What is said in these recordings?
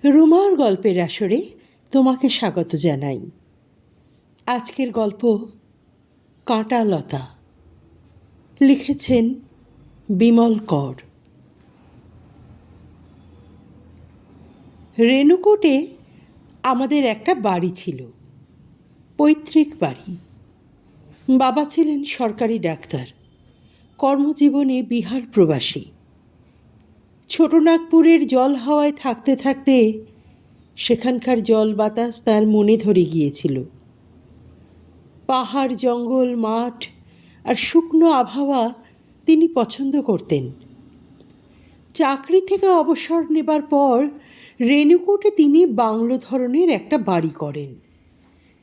রুমার গল্পের আসরে তোমাকে স্বাগত জানাই। আজকের গল্প কাঁটা লতা, লিখেছেন বিমল কর। রেণুকূটে আমাদের একটা বাড়ি ছিল, পৈতৃক বাড়ি। বাবা ছিলেন সরকারি ডাক্তার, কর্মজীবনে বিহার প্রবাসী। ছোটনাগপুরের জল হাওয়ায় থাকতে থাকতে সেখানকার জল বাতাস তার মনে ধরে গিয়েছিল। পাহাড়, জঙ্গল, মাঠ আর শুকনো আবহাওয়া তিনি পছন্দ করতেন। চাকরি থেকে অবসর নেবার পর রেণুকূটে তিনি বাংলো ধরনের একটা বাড়ি করেন।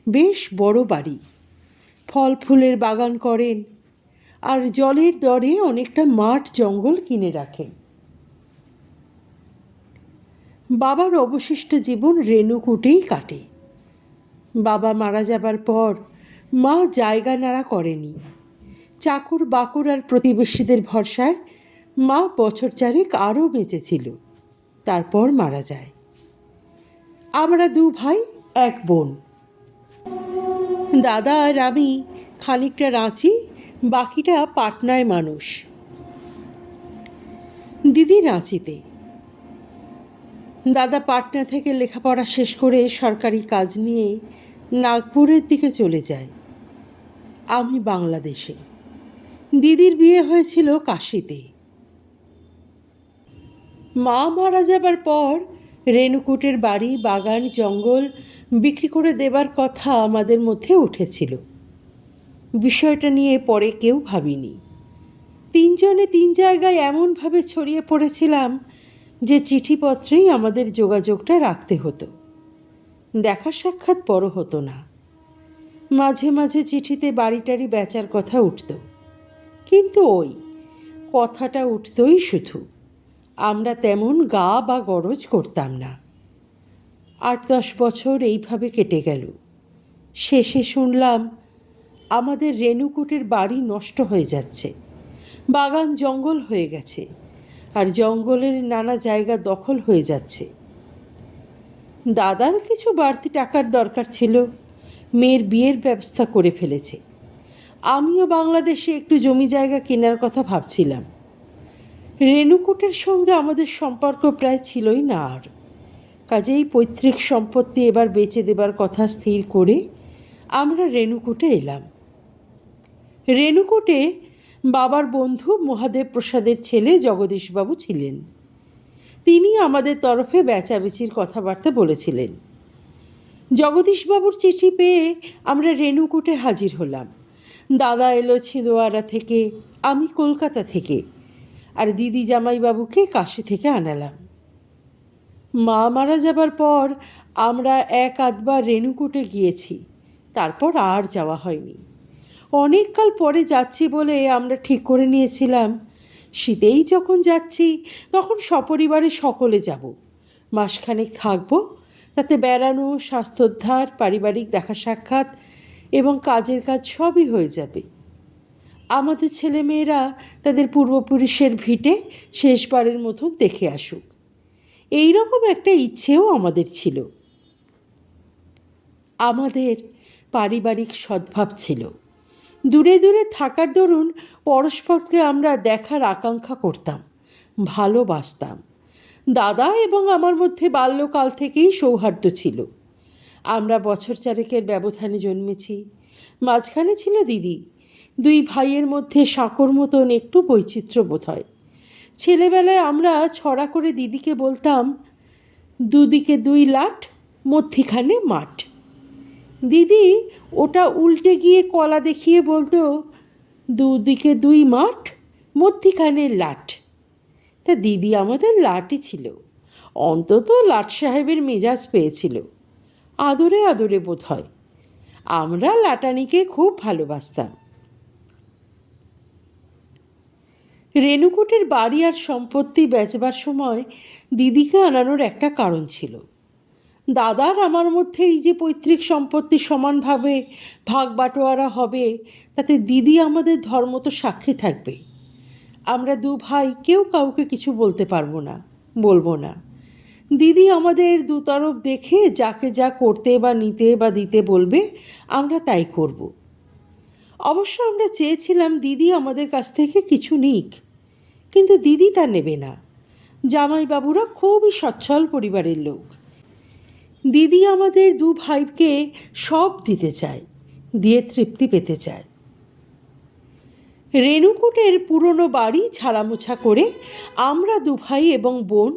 বেশ বড় বাড়ি, ফল ফুলের বাগান করেন আর জলের দরে অনেকটা মাঠ জঙ্গল কিনে রাখেন। বাবার অবশিষ্ট জীবন রেণুকূটেই কাটে। বাবা মারা যাবার পর মা জায়গা নাড়া করেনি। চাকর বাকর আর প্রতিবেশীদের ভরসায় মা বছর চারেক আরও বেঁচেছিল, তারপর মারা যায়। আমরা দু ভাই এক বোন। দাদা আর আমি খানিকটা রাঁচি, বাকিটা পাটনায় মানুষ। দিদি রাঁচিতে। দাদা পাটনা থেকে লেখাপড়া শেষ করে সরকারি কাজ নিয়ে নাগপুরের দিকে চলে যায়। আমি বাংলাদেশে। দিদির বিয়ে হয়েছিল কাশিতে। মা মারা যাবার পর রেণুকূটের বাড়ি, বাগান, জঙ্গল বিক্রি করে দেবার কথা আমাদের মধ্যে উঠেছিল। বিষয়টা নিয়ে পরে কেউ ভাবিনি। তিনজনে তিন জায়গায় এমনভাবে ছড়িয়ে পড়েছিলাম যে চিঠিপত্রেই আমাদের যোগাযোগটা রাখতে হতো। দেখা সাক্ষাৎ বড় হতো না। মাঝে মাঝে চিঠিতে বাড়িটারি বেচার কথা উঠত, কিন্তু ওই কথাটা উঠতই শুধু। আমরা তেমন গা বা গরজ করতাম না। 8-10 বছর এইভাবে কেটে গেল। শেষে শুনলাম আমাদের রেণুকূটের বাড়ি নষ্ট হয়ে যাচ্ছে, বাগান জঙ্গল হয়ে গেছে, আর জঙ্গলের নানা জায়গা দখল হয়ে যাচ্ছে। দাদার কিছু বাড়তি টাকার দরকার ছিল, মেয়ের বিয়ের ব্যবস্থা করে ফেলেছে। আমিও বাংলাদেশে একটু জমি জায়গা কেনার কথা ভাবছিলাম। রেণুকূটের সঙ্গে আমাদের সম্পর্ক প্রায় ছিলই না আর। কাজেই পৈতৃক সম্পত্তি এবার বেচে দেবার কথা স্থির করে আমরা রেণুকূটে এলাম। রেণুকূটে বাবার বন্ধু মহাদেব প্রসাদের ছেলে জগদীশবাবু ছিলেন। তিনি আমাদের তরফে বেচাবেচির কথাবার্তা বলেছিলেন। জগদীশবাবুর চিঠি পেয়ে আমরা রেণুকূটে হাজির হলাম। দাদা এলো ছিঁদোয়ারা থেকে, আমি কলকাতা থেকে, আর দিদি জামাইবাবুকে কাশি থেকে আনালাম। মা মারা যাবার পর আমরা এক আধবার রেণুকূটে গিয়েছি, তারপর আর যাওয়া হয়নি। অনেককাল পরে যাচ্ছি বলে আমরা ঠিক করে নিয়েছিলাম শীতেই যখন যাচ্ছি তখন সপরিবারে সকলে যাব, মাসখানেক থাকবো, তাতে বেড়ানো, স্বাস্থ্যোদ্ধার, পারিবারিক দেখা সাক্ষাৎ এবং কাজের কাজ সবই হয়ে যাবে। আমাদের ছেলেমেয়েরা তাদের পূর্বপুরুষের ভিটে শেষবারের মতন দেখে আসুক, এই রকম একটা ইচ্ছেও আমাদের ছিল। আমাদের পারিবারিক সদ্ভাব ছিল। দূরে দূরে থাকার দরুন পরস্পরকে আমরা দেখার আকাঙ্ক্ষা করতাম, ভালোবাসতাম। দাদা এবং আমার মধ্যে বাল্যকাল থেকেই সৌহার্দ্য ছিল। আমরা বছর চারেকের ব্যবধানে জন্মেছি। মাঝখানে ছিল দিদি। দুই ভাইয়ের মধ্যে সাঁকোর মতন একটু বৈচিত্র্য বোধ হয়। ছেলেবেলায় আমরা ছড়া করে দিদিকে বলতাম, দুদিকে দুই লাট, মধ্যিখানে মাঠ। দিদি ওটা উল্টে গিয়ে কলা দেখিয়ে বলতো, দুদিকে দুই মাঠ, মধ্যিখানে লাট। তা দিদি আমাদের লাটই ছিল, অন্তত লাট সাহেবের মেজাজ পেয়েছিল। আদরে আদরে বোধ হয়। আমরা লাটানিকে খুব ভালোবাসতাম। রেণুকূটের বাড়ি আর সম্পত্তি বেচবার সময় দিদিকে আনানোর একটা কারণ ছিল। দাদার আমার মধ্যে এই যে পৈতৃক সম্পত্তি সমানভাবে ভাগ বাটোয়ারা হবে, তাতে দিদি আমাদের ধর্মত সাক্ষী থাকবে। আমরা দু ভাই কেউ কাউকে কিছু বলতে পারবো না, বলবো না। দিদি আমাদের দুতরফ দেখে যাকে যা করতে বা নিতে বা দিতে বলবে আমরা তাই করব। অবশ্য আমরা চেয়েছিলাম দিদি আমাদের কাছ থেকে কিছু নিক, কিন্তু দিদি তা নেবে না। জামাইবাবুরা খুবই সচ্ছল পরিবারের লোক। দিদি আমাদের দু ভাইকে সব দিতে চায়, দিয়ে তৃপ্তি পেতে চায়। রেণুকূটের পুরনো বাড়ি ঝাড়ামোছা করে আমরা দু ভাই এবং বোন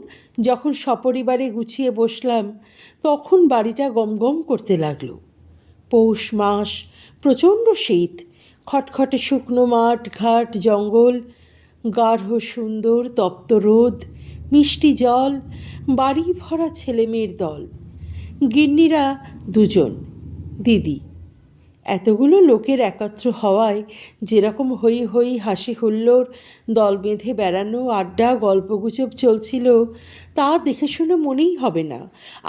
যখন সপরিবারে গুছিয়ে বসলাম, তখন বাড়িটা গমগম করতে লাগলো। পৌষ মাস, প্রচণ্ড শীত, খটখটে শুকনো মাঠ ঘাট জঙ্গল, গাঢ় সুন্দর তপ্ত রোদ, মিষ্টি জল, বাড়ি ভরা ছেলেমেয়ের দল। গিন্নিরা দুজন, দিদি। এতগুলো লোকের একত্র হওয়ায় যেরকম হই হই হাসি হুল্লোড়, দল বেঁধে বেড়ানো, আড্ডা গল্পগুজব চলছিল, তা দেখে শুনে মনেই হবে না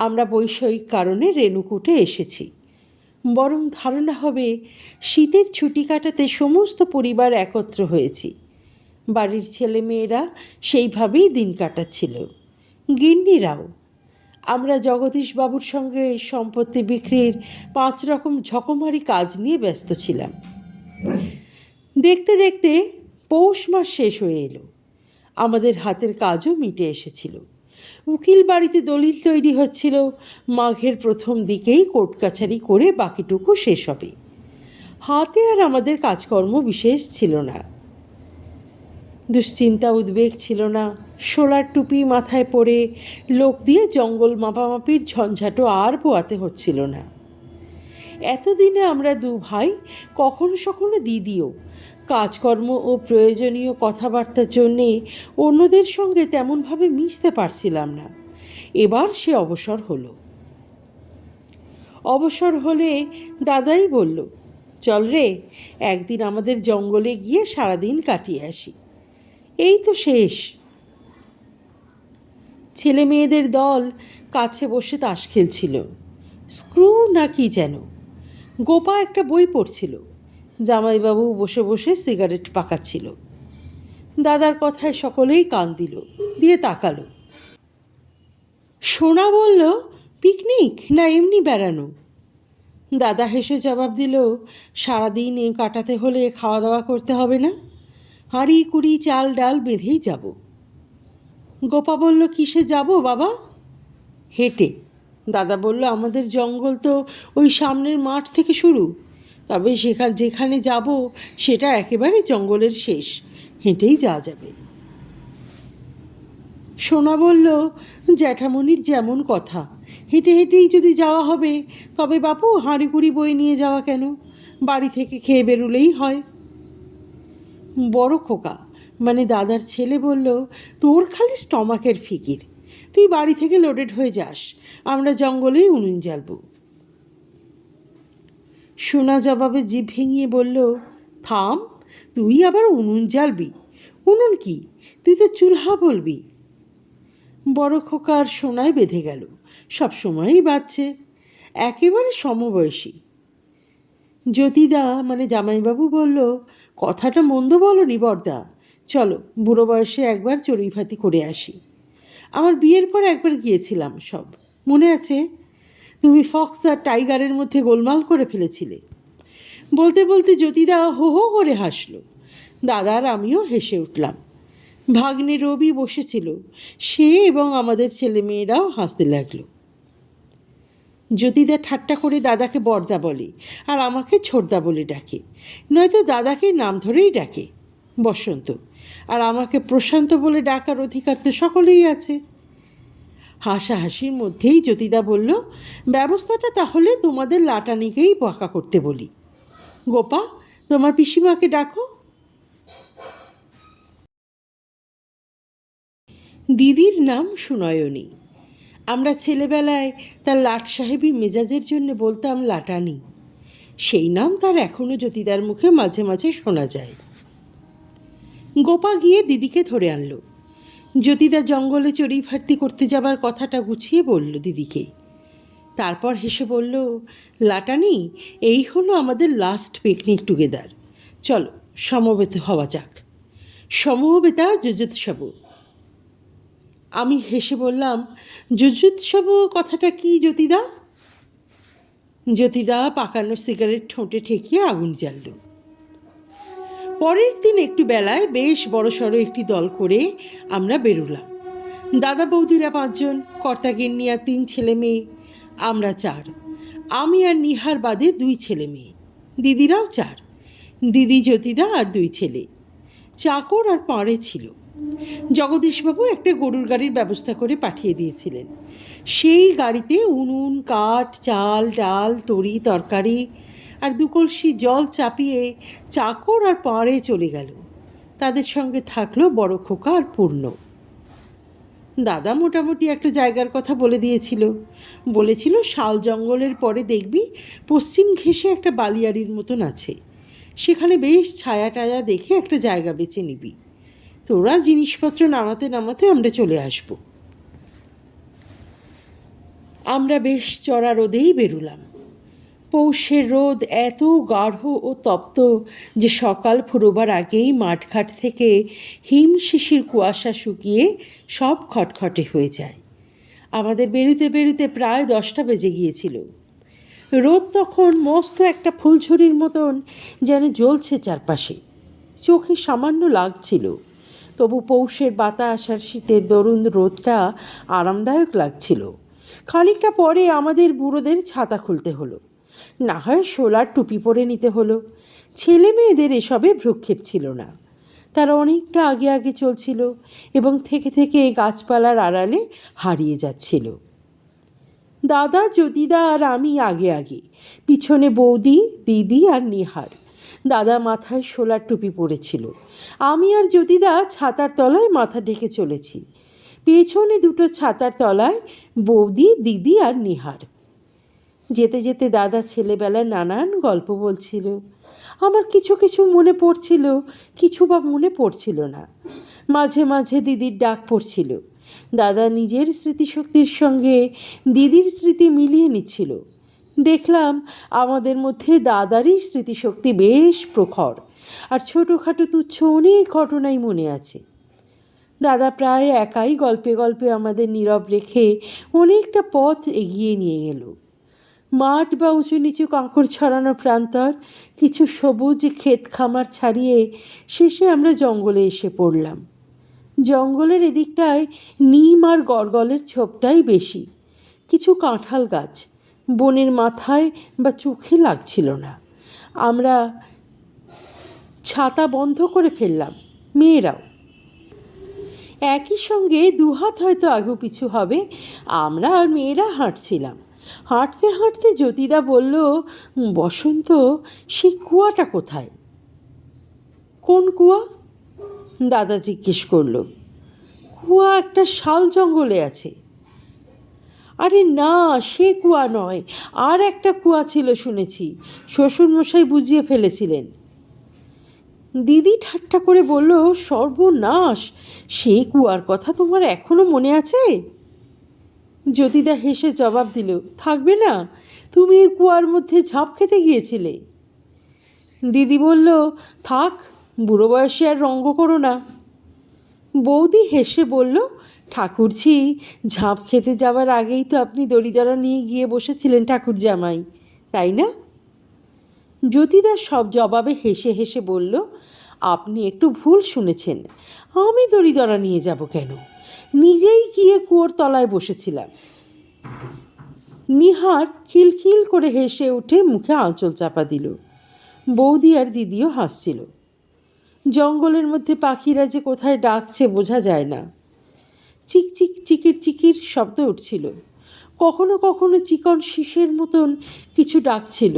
আমরা বৈষয়িক কারণে রেণুকূটে এসেছি। বরং ধারণা হবে শীতের ছুটি কাটাতে সমস্ত পরিবার একত্র হয়েছি। বাড়ির ছেলেমেয়েরা সেইভাবেই দিন কাটাচ্ছিল, গিন্নিরাও। আমরা জগদীশবাবুর সঙ্গে সম্পত্তি বিক্রির 5 রকম ঝকমারি কাজ নিয়ে ব্যস্ত ছিলাম। দেখতে দেখতে পৌষ মাস শেষ হয়ে এলো। আমাদের হাতের কাজও মিটে এসেছিল। উকিল বাড়িতে দলিল তৈরি হচ্ছিল, মাঘের প্রথম দিকেই কোর্ট কাছারি করে বাকিটুকু শেষ হবে। হাতে আর আমাদের কাজকর্ম বিশেষ ছিল না। দুশ্চিন্তা উদ্বেগ ছিল না। সোলার টুপি মাথায় পরে লোক দিয়ে জঙ্গল মাপামাপির ঝঞ্ঝাটও আর পোয়াতে হচ্ছিল না। এতদিনে আমরা দু ভাই, কখনো সখনো দিদিও, কাজকর্ম ও প্রয়োজনীয় কথাবার্তার জন্যে অন্যদের সঙ্গে তেমনভাবে মিশতে পারছিলাম না। এবার সে অবসর হলো। অবসর হলে দাদাই বলল, চল রে, একদিন আমাদের জঙ্গলে গিয়ে সারাদিন কাটিয়ে আসি। এই তো শেষ। ছেলে মেয়েদের দল কাছে বসে তাস খেলছিল, স্ক্রু না কি যেন। গোপা একটা বই পড়ছিল, জামাইবাবু বসে বসে সিগারেট পাকাচ্ছিল। দাদার কথায় সকলেই কান দিল, দিয়ে তাকালো। সোনা বলল, পিকনিক না এমনি বেড়ানো? দাদা হেসে জবাব দিল, সারাদিন এ কাটাতে হলে খাওয়া দাওয়া করতে হবে না? হাঁড়ি কুড়ি চাল ডাল বেঁধেই যাব। গোপা বলল, কিসে যাব বাবা? হেঁটে। দাদা বলল, আমাদের জঙ্গল তো ওই সামনের মাঠ থেকে শুরু, তবে যেখানে যাব সেটা একেবারে জঙ্গলের শেষ, হেঁটেই যাওয়া যাবে। সোনা বলল, জ্যাঠামণির যেমন কথা, হেঁটে হেঁটেই যদি যাওয়া হবে, তবে বাপু হাঁড়ি কুড়ি বই নিয়ে যাওয়া কেন? বাড়ি থেকে খেয়ে বেরোলেই হয়। বড় খোকা, মানে দাদার ছেলে, বলল, তোর খালি স্টমাকের ফিকির, তুই বাড়ি থেকে লোডেড হয়ে যাস, আমরা জঙ্গলেই উনুন জ্বালব। সোনা জবাবে জিভ ভেঙিয়ে বলল, থাম, তুই আবার উনুন জ্বালবি? উনুন কি, তুই তো চুলহা বলবি। বড় খোকার সোনায় বেঁধে গেল, সব সময়ই বাজছে, একেবারে সমবয়সী। জ্যোতিদা মানে জামাইবাবু বলল, কথাটা মন্দ বলনি বড়দা, চলো বুড়ো বয়সে একবার চড়ুই ভাতি করে আসি। আমার বিয়ের পর একবার গিয়েছিলাম, সব মনে আছে? তুমি ফক্স আর টাইগারের মধ্যে গোলমাল করে ফেলেছিলে। বলতে বলতে জ্যোতিদা হো হো করে হাসলো। দাদার আমিও হেসে উঠলাম। ভাগ্নে রবি বসেছিল, সে এবং আমাদের ছেলেমেয়েরাও হাসতে লাগলো। জ্যোতিদা ঠাট্টা করে দাদাকে বড়দা বলে, আর আমাকে ছোটদা বলে ডাকে, নয়তো দাদাকে নাম ধরেই ডাকে, বসন্ত। আর আমাকে প্রশান্ত বলে ডাকার অধিকার তো সকলেই আছে। হাসাহাসির মধ্যেই জ্যোতিদা বলল, ব্যবস্থাটা তাহলে তোমাদের লাটানিকেই পাকা করতে বলি। গোপা, তোমার পিসিমাকে ডাকো। দিদির নাম সুনয়নী। আমরা ছেলেবেলায় তার লাট সাহেবী মেজাজের জন্য বলতাম লাটানি। সেই নাম তার এখনও জ্যোতিদার মুখে মাঝে মাঝে শোনা যায়। গোপা গিয়ে দিদিকে ধরে আনলো। জ্যোতিদা জঙ্গলে চড়ুই ভাতি করতে যাবার কথাটা গুছিয়ে বলল দিদিকে। তারপর হেসে বলল, লাটানি, এই হলো আমাদের লাস্ট পিকনিক টুগেদার, চলো সমবেত হওয়া যাক। সমবেতা যুজুৎসব। আমি হেসে বললাম, যুযুৎসব কথাটা কি জ্যোতিদা? জ্যোতিদা পাকানো সিগারেট ঠোঁটে ঠেকিয়ে আগুন জ্বালল। পরের দিন একটু বেলায় বেশ বড়সড় একটি দল করে আমরা বেরোলাম। দাদা বৌদিরা 5 জন, কর্তাগিন্নি আর 3 ছেলে মেয়ে, আমরা 4। আমি আর নিহার বাদে 2 ছেলে মেয়ে, দিদিরাও 4, দিদি জ্যোতিদা আর 2 ছেলে। চাকর আর পাড়ে ছিল। জগদীশবাবু একটা গরুর গাড়ির ব্যবস্থা করে পাঠিয়ে দিয়েছিলেন। সেই গাড়িতে উনুন, কাঠ, চাল, ডাল, তরি তরকারি আর 2 কলসি জল চাপিয়ে চাকর আর পাড়ে চলে গেল। তাদের সঙ্গে থাকলো বড় খোকা আর পূর্ণ। দাদা মোটামুটি একটা জায়গার কথা বলে দিয়েছিল। বলেছিল, শাল জঙ্গলের পরে দেখবি পশ্চিম ঘেঁষে একটা বালিয়াড়ির মতন আছে, সেখানে বেশ ছায়া টায়া দেখে একটা জায়গা বেছে নিবি। তোরা জিনিসপত্র নামাতে নামাতে আমরা চলে আসব। আমরা বেশ চড়া রোদেই বেরোলাম। পৌষের রোদ এত গাঢ় ও তপ্ত যে সকাল ফুরোবার আগেই মাঠঘাট থেকে হিম শিশির কুয়াশা শুকিয়ে সব খটখটে হয়ে যায়। আমাদের বেরুতে বেরুতে প্রায় 10টা বেজে গিয়েছিল। রোদ তখন মস্ত একটা ফুলঝুরির মতন যেন জ্বলছে চারপাশে। চোখে সামান্য লাগছিল, তবু পৌষের বাতাস আর শীতের দরুন রোদটা আরামদায়ক লাগছিল। খানিকটা পরে আমাদের বুড়োদের ছাতা খুলতে হলো, না হয় শোলার টুপি পরে নিতে হলো। ছেলে মেয়েদের এসবে ভ্রুক্ষেপ ছিল না। তারা অনেকটা আগে আগে চলছিল এবং থেকে থেকে গাছপালার আড়ালে হারিয়ে যাচ্ছিল। দাদা, জ্যোতিদা আর আমি আগে আগে, পিছনে বৌদি, দিদি আর নিহার। দাদা মাথায় শোলার টুপি পরেছিল। আমি আর জ্যোতিদা ছাতার তলায় মাথা ঢেকে চলেছি। পেছনে 2টো ছাতার তলায় বৌদি, দিদি আর নিহার। যেতে যেতে দাদা ছেলেবেলার নানান গল্প বলছিল। আমার কিছু কিছু মনে পড়ছিল, কিছু বা মনে পড়ছিল না। মাঝে মাঝে দিদির ডাক পড়ছিল। দাদা নিজের স্মৃতিশক্তির সঙ্গে দিদির স্মৃতি মিলিয়ে নিচ্ছিল। দেখলাম আমাদের মধ্যে দাদারই স্মৃতিশক্তি বেশ প্রখর, আর ছোটোখাটো তুচ্ছ অনেক ঘটনাই মনে আছে। দাদা প্রায় একাই গল্পে গল্পে আমাদের নীরব রেখে অনেকটা পথ এগিয়ে নিয়ে গেল। মাঠ বা উঁচু নিচু কাঁকড় ছড়ানো প্রান্তর, কিছু সবুজ ক্ষেত খামার ছাড়িয়ে শেষে আমরা জঙ্গলে এসে পড়লাম। জঙ্গলের এদিকটায় নিম আর গরগলের ছোপটাই বেশি, কিছু কাঁঠাল গাছ। বনের মাথায় বা চোখে লাগছিল না। আমরা ছাতা বন্ধ করে ফেললাম, মেয়েরাও। একই সঙ্গে 2 হাত হয়তো আগু পিছু হবে আমরা আর মেয়েরা হাঁটছিলাম। হাঁটতে হাঁটতে জ্যোতিদা বলল, বসন্ত, সেই কুয়াটা কোথায়? কোন কুয়া? দাদা জিজ্ঞেস করল। কুয়া একটা শাল জঙ্গলে আছে। আরে না, সে কুয়া নয়, আর একটা কুয়া ছিল শুনেছি, শ্বশুরমশাই বুঝিয়ে ফেলেছিলেন। দিদি ঠাট্টা করে বলল, সর্বনাশ, সেই কুয়ার কথা তোমার এখনো মনে আছে? জ্যোতিদা হেসে জবাব দিল, থাকবে না, তুমি এই কুয়ার মধ্যে ঝাঁপ খেতে গিয়েছিলে। দিদি বলল, থাক, বুড়ো বয়সে আর রঙ্গ করো না। বৌদি হেসে বলল, ঠাকুরঝি, ঝাঁপ খেতে যাওয়ার আগেই তো আপনি দড়িদড়া নিয়ে গিয়ে বসেছিলেন ঠাকুর জামাই, তাই না? জ্যোতিদা সব জবাবে হেসে হেসে বলল, আপনি একটু ভুল শুনেছেন, আমি দড়িদড়া নিয়ে যাব কেন? নিজেই গিয়ে কুয়োর তলায় বসেছিলাম। নিহার খিলখিল করে হেসে উঠে মুখে আঁচল চাপা দিল। বৌদি আর দিদিও হাসছিল। জঙ্গলের মধ্যে পাখিরা যে কোথায় ডাকছে বোঝা যায় না। চিকচিক চিকির চিকির শব্দ উঠছিল। কখনো কখনো চিকন শীষের মতন কিছু ডাকছিল।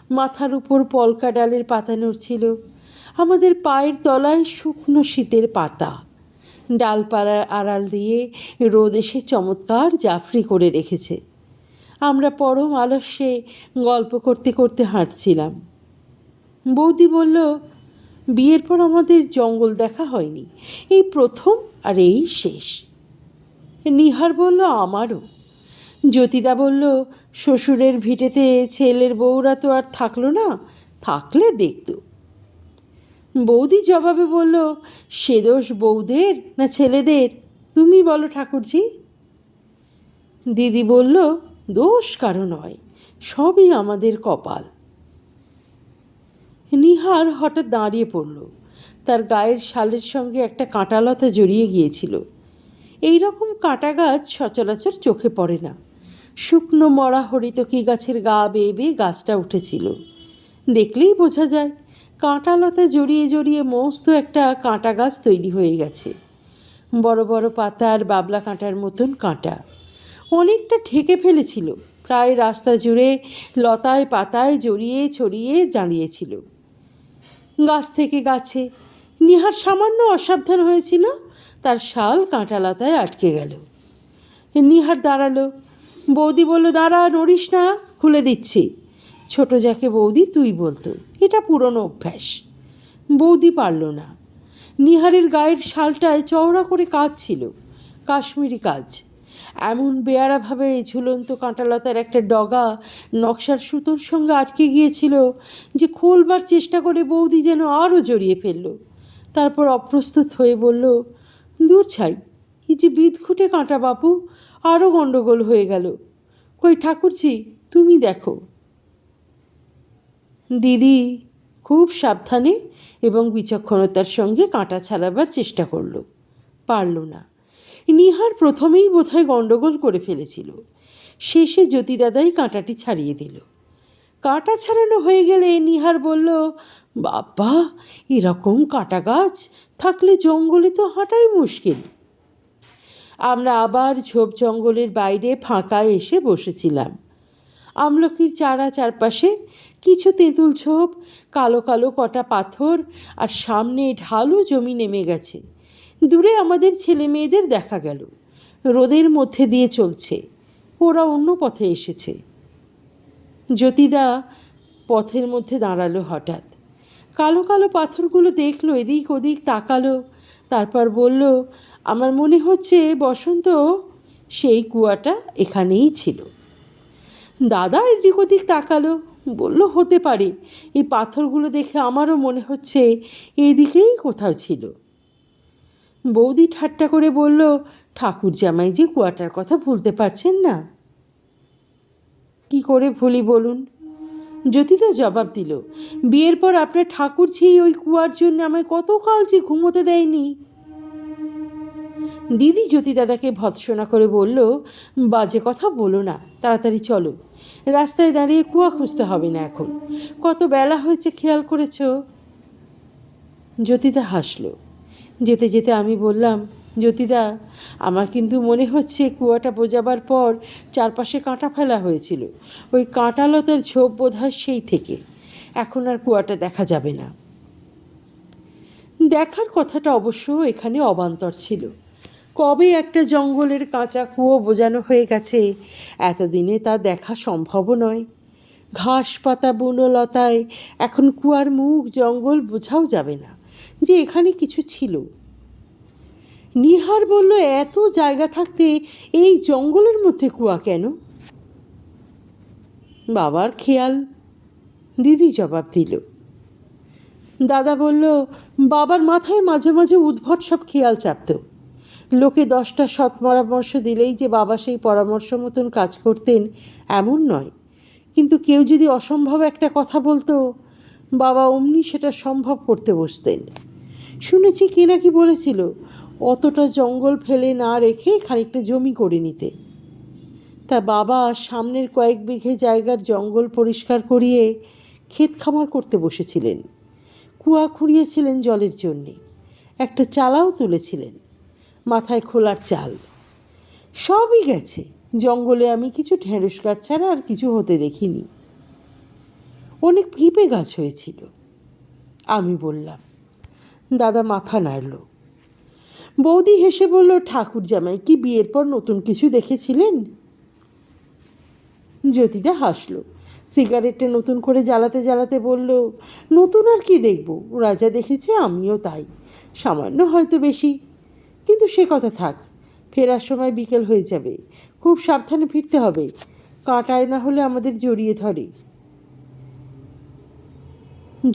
মাথার উপর পলকা ডালের পাতা নড়ছিল। আমাদের পায়ের তলায় শুকনো শীতের পাতা। ডালপাড়ার আড়াল দিয়ে রোদ এসে চমৎকার জাফরি করে রেখেছে। আমরা পরম আলস্যে গল্প করতে করতে হাঁটছিলাম। বৌদি বলল, বিয়ের পর আমাদের জঙ্গল দেখা হয়নি, এই প্রথম আর এই শেষ। নিহার বলল, আমারও। জ্যোতিদা বলল, শ্বশুরের ভিটেতে ছেলের বউরা তো আর থাকলো না, থাকলে দেখত। বৌদি জবাবে বলল, সে দোষ বউদের না ছেলেদের? তুমি বলো ঠাকুরজি। দিদি বলল, দোষ কারো নয়, সবই আমাদের কপাল। নিহার হঠাৎ দাঁড়িয়ে পড়ল। তার গায়ের শালের সঙ্গে একটা কাঁটালতা জড়িয়ে গিয়েছিল। এই রকম কাঁটা গাছ সচরাচর চোখে পড়ে না। শুকনো মরা হরিতকি গাছের গা বেয়ে বেয়ে গাছটা উঠেছিল। দেখলেই বোঝা যায় কাঁটালতা জড়িয়ে জড়িয়ে মস্ত একটা কাঁটা গাছ তৈরি হয়ে গেছে। বড় বড় পাতা আর বাবলা কাঁটার মতন কাঁটা অনেকটা ঢেকে ফেলেছিল। প্রায় রাস্তা জুড়ে লতায় পাতায় জড়িয়ে ছড়িয়ে দাঁড়িয়েছিল। গাছ থেকে গাছে নিহার সামান্য অসাবধান হয়েছিল, তার শাল কাঁটালতায় আটকে গেল। নিহার দাঁড়ালো। বৌদি বলল, দাঁড়া, নড়িস না, খুলে দিচ্ছি। ছোট যাকে বৌদি তুই বলতো, এটা পুরনো অভ্যাস। বৌদি পারল না। নিহারের গায়ের শালটায় চওড়া করে কাজ ছিল, কাশ্মীরি কাজ। এমন বেয়ারাভাবে ঝুলন্ত কাঁটালতার একটা ডগা নকশার সুতোর সঙ্গে আটকে গিয়েছিল যে খোলবার চেষ্টা করে বৌদি যেন আরও জড়িয়ে ফেলল। তারপর অপ্রস্তুত হয়ে বলল, দূর ছাই, এই যে বিদঘুটে কাঁটা বাপু, আরও গণ্ডগোল হয়ে গেল। কই ঠাকুরজি, তুমি দেখো। দিদি খুব সাবধানে এবং বিচক্ষণতার সঙ্গে কাঁটা ছাড়াবার চেষ্টা করল, পারল না। নিহার প্রথমেই বোধহয় গণ্ডগোল করে ফেলেছিল। শেষে জ্যোতিদাদাই কাঁটাটি ছাড়িয়ে দিল। কাঁটা ছাড়ানো হয়ে গেলে নিহার বলল, বাবা, এরকম কাঁটা গাছ থাকলে জঙ্গলে তো হাঁটাই মুশকিল। আমরা আবার ঝোপ জঙ্গলের বাইরে ফাঁকায় এসে বসেছিলাম। আমলকির চারা চারপাশে, কিছু তেঁতুল ঝোপ, কালো কালো কটা পাথর, আর সামনে ঢালু জমি নেমে গেছে। দূরে আমাদের ছেলে মেয়েদের দেখা গেল, রোদের মধ্যে দিয়ে চলছে। ওরা অন্য পথে এসেছে। জ্যোতিদা পথের মধ্যে দাঁড়ালো হঠাৎ। কালো কালো পাথরগুলো দেখলো, এদিক ওদিক তাকালো, তারপর বলল, আমার মনে হচ্ছে বসন্ত সেই কুয়াটা এখানেই ছিল। দাদা এদিক ওদিক তাকালো, বলল, হতে পারে। এই পাথরগুলো দেখে আমারও মনে হচ্ছে এইদিকেই কোথাও ছিল। বৌদি ঠাট্টা করে বলল, ঠাকুর জামাই যে কুয়াটার কথা ভুলতে পারছেন না। কি করে ভুলি বলুন? জ্যোতিদা জবাব দিল, বিয়ের পর আপনার ঠাকুরঝি ওই কুয়ার জন্য আমায় কত কাল যে ঘুমোতে দেয়নি। দিদি জ্যোতিদাদাকে ভৎসনা করে বলল, বাজে কথা বলো না, তাড়াতাড়ি চলো। রাস্তায় দাঁড়িয়ে কুয়া খুঁজতে হবে না এখন, কত বেলা হয়েছে খেয়াল করেছ? জ্যোতিদা হাসল। যেতে যেতে আমি বললাম, জ্যোতিদা, আমার কিন্তু মনে হচ্ছে কুয়াটা বোঝাবার পর চারপাশে কাঁটা ফেলা হয়েছিল। ওই কাঁটালতার ঝোপ বোধহয় সেই থেকে। এখন আর কুয়াটা দেখা যাবে না। দেখার কথাটা অবশ্য এখানে অবান্তর ছিল। কবে একটা জঙ্গলের কাঁচা কুয়ো বোঝানো হয়ে গেছে, এতদিনে তা দেখা সম্ভবও নয়। ঘাস পাতা বনলতায় এখন কুয়ার মুখ জঙ্গল বোঝাও যাবে না যে এখানে কিছু ছিল। নিহার বলল, এত জায়গা থাকতে এই জঙ্গলের মধ্যে কুয়া কেন? বাবার খেয়াল, দিদি জবাব দিল। দাদা বলল, বাবার মাথায় মাঝে মাঝে উদ্ভট সব খেয়াল চাপত। লোকে 10টা সৎ পরামর্শ দিলেই যে বাবা সেই পরামর্শ মতন কাজ করতেন এমন নয়, কিন্তু কেউ যদি অসম্ভব একটা কথা বলতো, বাবা অমনি সেটা সম্ভব করতে বসতেন। শুনেছি কে নাকি বলেছিল, অতটা জঙ্গল ফেলে না রেখে খানিকটা জমি করে নিতে। তা বাবা সামনের কয়েক বিঘে জায়গার জঙ্গল পরিষ্কার করিয়ে ক্ষেত খামার করতে বসেছিলেন। কুয়া খুঁড়িয়েছিলেন জলের জন্যে, একটা চালাও তুলেছিলেন, মাথায় খোলার চাল। সবই গেছে। জঙ্গলে আমি কিছু ঢেঁড়স গাছ ছাড়া আর কিছু হতে দেখিনি। অনেক পিঁপে গাছ হয়েছিল, আমি বললাম। দাদা মাথা নাড়ল। বৌদি হেসে বলল, ঠাকুর জামাই কি বিয়ের পর নতুন কিছু দেখেছিলেন? জ্যোতিদা হাসল। সিগারেটটা নতুন করে জ্বালাতে জ্বালাতে বলল, নতুন আর কি দেখব, ওরা যা দেখেছে আমিও তাই, সামান্য হয়তো বেশি। কিন্তু সে কথা থাক, ফেরার সময় বিকেল হয়ে যাবে, খুব সাবধানে ফিরতে হবে, কাঁটায় না হলে আমাদের জড়িয়ে ধরে।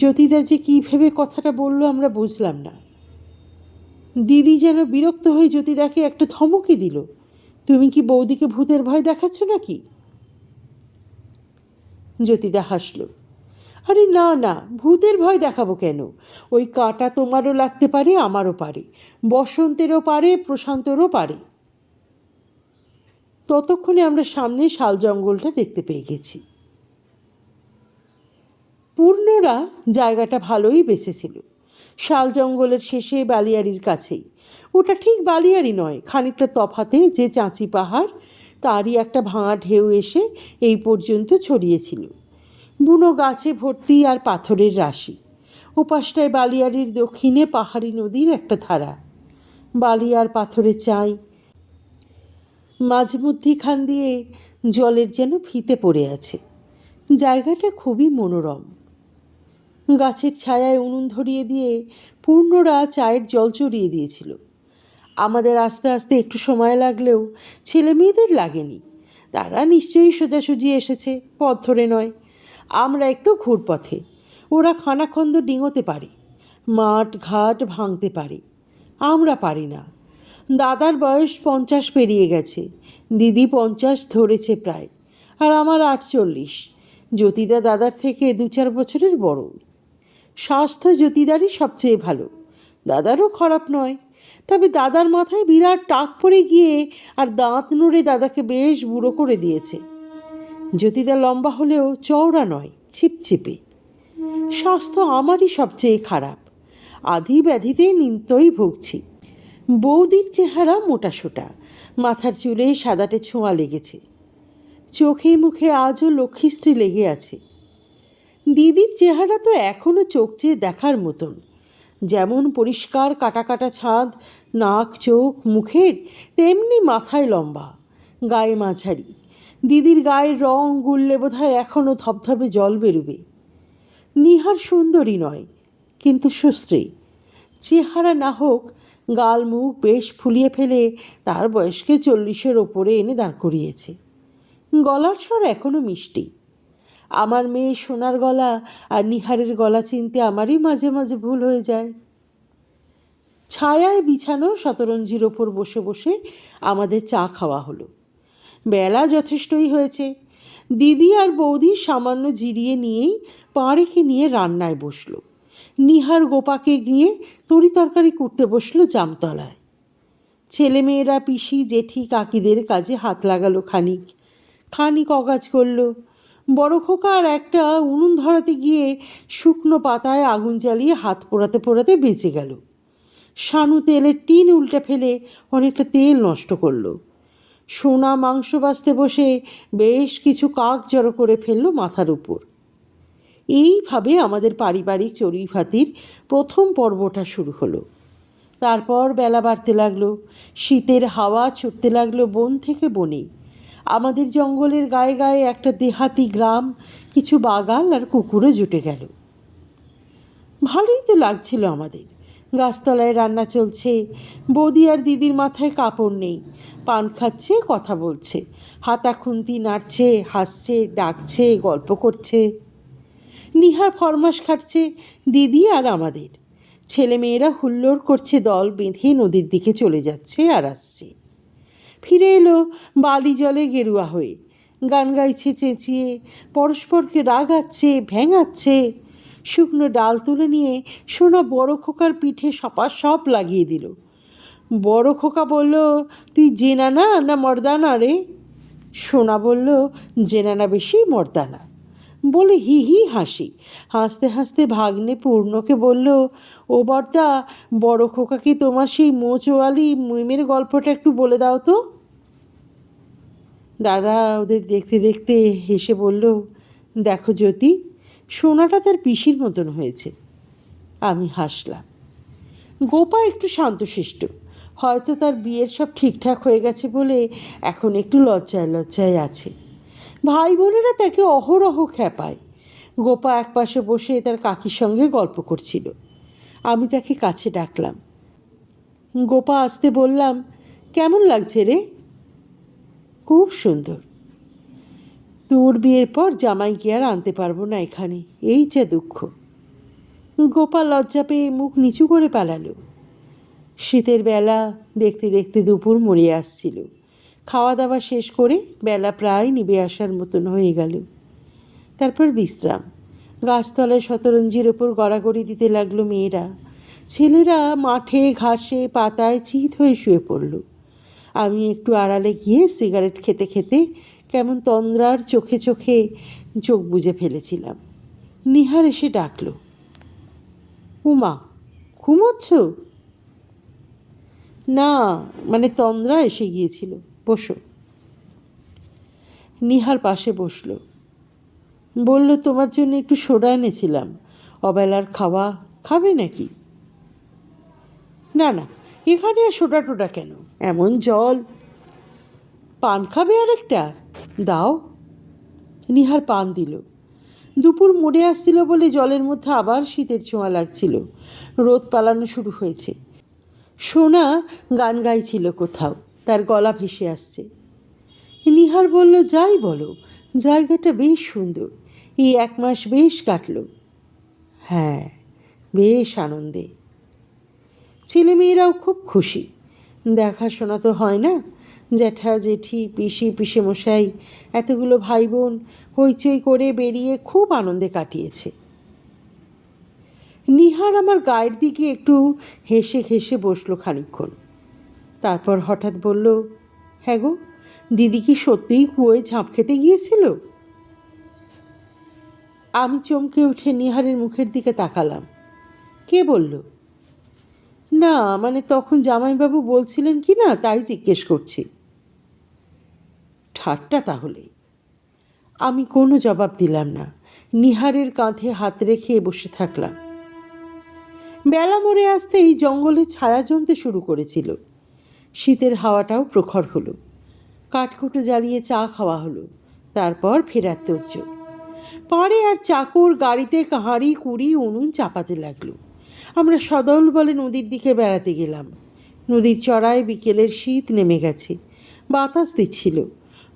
জ্যোতিদা যে কী ভেবে কথাটা বলল আমরা বুঝলাম না। দিদি যেন বিরক্ত হয়ে জ্যোতিদাকে একটা ধমকে দিল, তুমি কি বৌদিকে ভূতের ভয় দেখাচ্ছ নাকি? জ্যোতিদা হাসল, আরে না না, ভূতের ভয় দেখাবো কেন? ওই কাঁটা তোমারও লাগতে পারে, আমারও পারে, বসন্তেরও পারে, প্রশান্তরও পারে। ততক্ষণে আমরা সামনে শাল জঙ্গলটা দেখতে পেয়ে গেছি। পূর্ণরা জায়গাটা ভালোই বেঁচেছিল, শাল জঙ্গলের শেষে বালিয়াড়ির কাছেই। ওটা ঠিক বালিয়াড়ি নয়, খানিকটা তফাতে যে চাঁচি পাহাড়, তারই একটা ভাঙা ঢেউ এসে এই পর্যন্ত ছড়িয়েছিল। বুনো গাছে ভর্তি আর পাথরের রাশি। ওপাশটায় বালিয়াড়ির দক্ষিণে পাহাড়ি নদীর একটা ধারা, বালি আর পাথরের চাই, মাঝমধ্যিখান দিয়ে জলের যেন ফিতে পড়ে আছে। জায়গাটা খুবই মনোরম। গাছের ছায়ায় উনুন ধরিয়ে দিয়ে পূর্ণরা চায়ের জল চড়িয়ে দিয়েছিল। আমাদের আস্তে আস্তে একটু সময় লাগলেও ছেলে মেয়েদের লাগেনি। তারা নিশ্চয়ই সোজাসুজি এসেছে, পথ ধরে নয়। আমরা একটু ঘুরপথে, ওরা খানাখন্দ ডিঙোতে পারে, মাঠ ঘাট ভাঙতে পারে, আমরা পারি না। দাদার বয়স 50 পেরিয়ে গেছে, দিদি 50 ধরেছে প্রায়, আর আমার 48। জ্যোতিদা দাদার থেকে 2-4 বছরের বড়। স্বাস্থ্য জ্যোতিদারই সবচেয়ে ভালো, দাদারও খারাপ নয়। তবে দাদার মাথায় বিরাট টাক পড়ে গিয়ে আর দাঁত নড়ে দাদাকে বেশ বুড়ো করে দিয়েছে। জ্যোতিদা লম্বা হলেও চওড়া নয়, ছিপছিপে। স্বাস্থ্য আমারই সবচেয়ে খারাপ, আধি ব্যাধিতে নিত্যই ভুগছি। বৌদির চেহারা মোটাসোটা, মাথার চুলে সাদাটে ছোঁয়া লেগেছে, চোখে মুখে আজও লক্ষ্মীশ্রী লেগে আছে। দিদির চেহারা তো এখনও চোখ চেয়ে দেখার মতন, যেমন পরিষ্কার কাটা কাটা ছাদ, নাক চোখ মুখের, তেমনি মাথায় লম্বা, গায়ে মাঝারি। দিদির গায়ের রং গুললে বোধহয় এখনও ধবধবে জল বেরোবে। নিহার সুন্দরী নয়, কিন্তু সুশ্রী। চেহারা না হোক, গাল মুখ বেশ ফুলিয়ে ফেলে তার বয়সকে 40-এর ওপরে এনে দাঁড় করিয়েছে। গলার স্বর এখনও মিষ্টি। আমার মেয়ে সোনার গলা আর নিহারের গলা চিনতে আমারই মাঝে মাঝে ভুল হয়ে যায়। ছায়ায় বিছানো শতরঞ্জির ওপর বসে বসে আমাদের চা খাওয়া হলো। বেলা যথেষ্টই হয়েছে। দিদি আর বৌদি সামান্য জিরিয়ে নিয়েই পাড়েকে নিয়ে রান্নায় বসলো। নিহার গোপাকে গিয়ে তরি তরকারি করতে বসলো জামতলায়। ছেলেমেয়েরা পিসি জেঠি কাকিদের কাজে হাত লাগালো, খানিক অগাজ করলো। বড় খোকা আর একটা উনুন ধরাতে গিয়ে শুকনো পাতায় আগুন জ্বালিয়ে হাত পোড়াতে পোড়াতে বেঁচে গেল। শানু তেলের টিন উল্টে ফেলে অনেকটা তেল নষ্ট করলো। সোনা মাংস বাছতে বসে বেশ কিছু কাক জড়ো করে ফেললো মাথার উপর। এইভাবে আমাদের পারিবারিক চড়ুইভাতির প্রথম পর্বটা শুরু হলো। তারপর বেলা বাড়তে লাগলো, শীতের হাওয়া ছুটতে লাগলো বন থেকে বনে। আমাদের জঙ্গলের গায়ে গায়ে একটা দেহাতি গ্রাম, কিছু বাগাল আর কুকুরও জুটে গেল। ভালোই তো লাগছিল আমাদের। গাছতলায় রান্না চলছে, বৌদি আর দিদির মাথায় কাপড় নেই, পান খাচ্ছে, কথা বলছে, হাতা খুন্তি নাড়ছে, হাসছে, ডাকছে, গল্প করছে। নিহার ফরমাস খাটছে দিদি আর আমাদের। ছেলেমেয়েরা হুল্লোড় করছে, দল বেঁধে নদীর দিকে চলে যাচ্ছে আর আসছে। ফিরে এলো বালি জলে গেরুয়া হয়ে, গান গাইছে চেঁচিয়ে, পরস্পরকে রাগাচ্ছে, ভেঙাচ্ছে। শুকনো ডাল তুলে নিয়ে সোনা বড় খোকার পিঠে সপাসপ লাগিয়ে দিল। বড় খোকা বলল, তুই জেনানা না মর্দানা রে? সোনা বলল, জেনানা বেশি মর্দানা। বলে হি হি হাসি। হাসতে হাসতে ভাগ্নে পূর্ণকে বলল, ও বর্দা, বড় খোকাকে তোমার সেই মোচোয়ালি মিমের গল্পটা একটু বলে দাও তো। দাদা ওদের দেখতে দেখতে হেসে বলল, দেখো জ্যোতি, সোনাটা তার পিসির মতন হয়েছে। আমি হাসলাম। গোপা একটু শান্তশিষ্ট, হয়তো তার বিয়ের সব ঠিকঠাক হয়ে গেছে বলে এখন একটু লজ্জায় লজ্জায় আছে। ভাই বোনেরা তাকে অহরহ খ্যাপায়। গোপা একপাশে বসে তার কাকির সঙ্গে গল্প করছিল। আমি তাকে কাছে ডাকলাম। গোপা আসতে বললাম, কেমন লাগছে রে? খুব সুন্দর। তোর বিয়ের পর জামাইকে আর আনতে পারবো না এখানে, এই যা দুঃখ। গোপা লজ্জা পেয়ে মুখ নিচু করে পালালো। শীতের বেলা দেখতে দেখতে দুপুর মরিয়ে আসছিল। খাওয়া দাওয়া শেষ করে বেলা প্রায় নিভে আসার মতন হয়ে গেল। তারপর বিশ্রাম। গাছতলায় শতরঞ্জির ওপর গড়াগড়ি দিতে লাগলো মেয়েরা। ছেলেরা মাঠে ঘাসে পাতায় চিত হয়ে শুয়ে পড়ল। আমি একটু আড়ালে গিয়ে সিগারেট খেতে খেতে কেমন তন্দ্রার চোখে চোখে চোখ বুজে ফেলেছিলাম। নিহার এসে ডাকল, উমা ঘুমোচ্ছ? না, মানে তন্দ্রা এসে গিয়েছিল। বসো। নিহার পাশে বসলো। বলল, তোমার জন্য একটু সোডা এনেছিলাম, অবেলার খাওয়া খাবে নাকি? না না, এখানে আর সোডা টোডা কেন, এমন জল। পান খাবে আর একটা? দাও। নিহার পান দিল। দুপুর মোড়ে আসছিল বলে জলের মধ্যে আবার শীতের ছোঁয়া লাগছিল। রোদ পালানো শুরু হয়েছে। সোনা গান গাইছিল কোথাও, তার গলা ভেসে আসছে। নিহার বলল, যাই বলো, জায়গাটা বেশ সুন্দর, এই 1 মাস বেশ কাটল। হ্যাঁ, বেশ আনন্দে। ছেলেমেয়েরাও খুব খুশি। দেখাশোনা তো হয় না, জ্যাঠা জেঠি পিসি পিসেমশাই এতগুলো ভাই বোন হইচই করে বেরিয়ে খুব আনন্দে কাটিয়েছে। নিহার আমার গায়ের দিকে একটু হেসে হেসে বসলো খানিকক্ষণ। তারপর হঠাৎ বলল, হ্যাঁ গো, দিদি কি সত্যিই কুয়োয় ঝাঁপ খেতে গিয়েছিল? আমি চমকে উঠে নিহারের মুখের দিকে তাকালাম। কে বলল? না, মানে তখন জামাইবাবু বলছিলেন কি না, তাই জিজ্ঞেস করছি। ঠাট্টা তাহলে। আমি কোনো জবাব দিলাম না। নিহারের কাঁধে হাত রেখে বসে থাকলাম। বেলা মরে আসতেই জঙ্গলে ছায়া জমতে শুরু করেছিল। শীতের হাওয়াটাও প্রখর হলো। কাঠকুটো জ্বালিয়ে চা খাওয়া হলো। তারপর ফেরার তোড়জোড়। পাড়ে আর চাকর গাড়িতে হাঁড়ি কুড়ি উনুন চাপাতে লাগলো। আমরা সদল বলে নদীর দিকে বেড়াতে গেলাম। নদীর চড়ায় বিকেলের শীত নেমে গেছে, বাতাস দিচ্ছিল।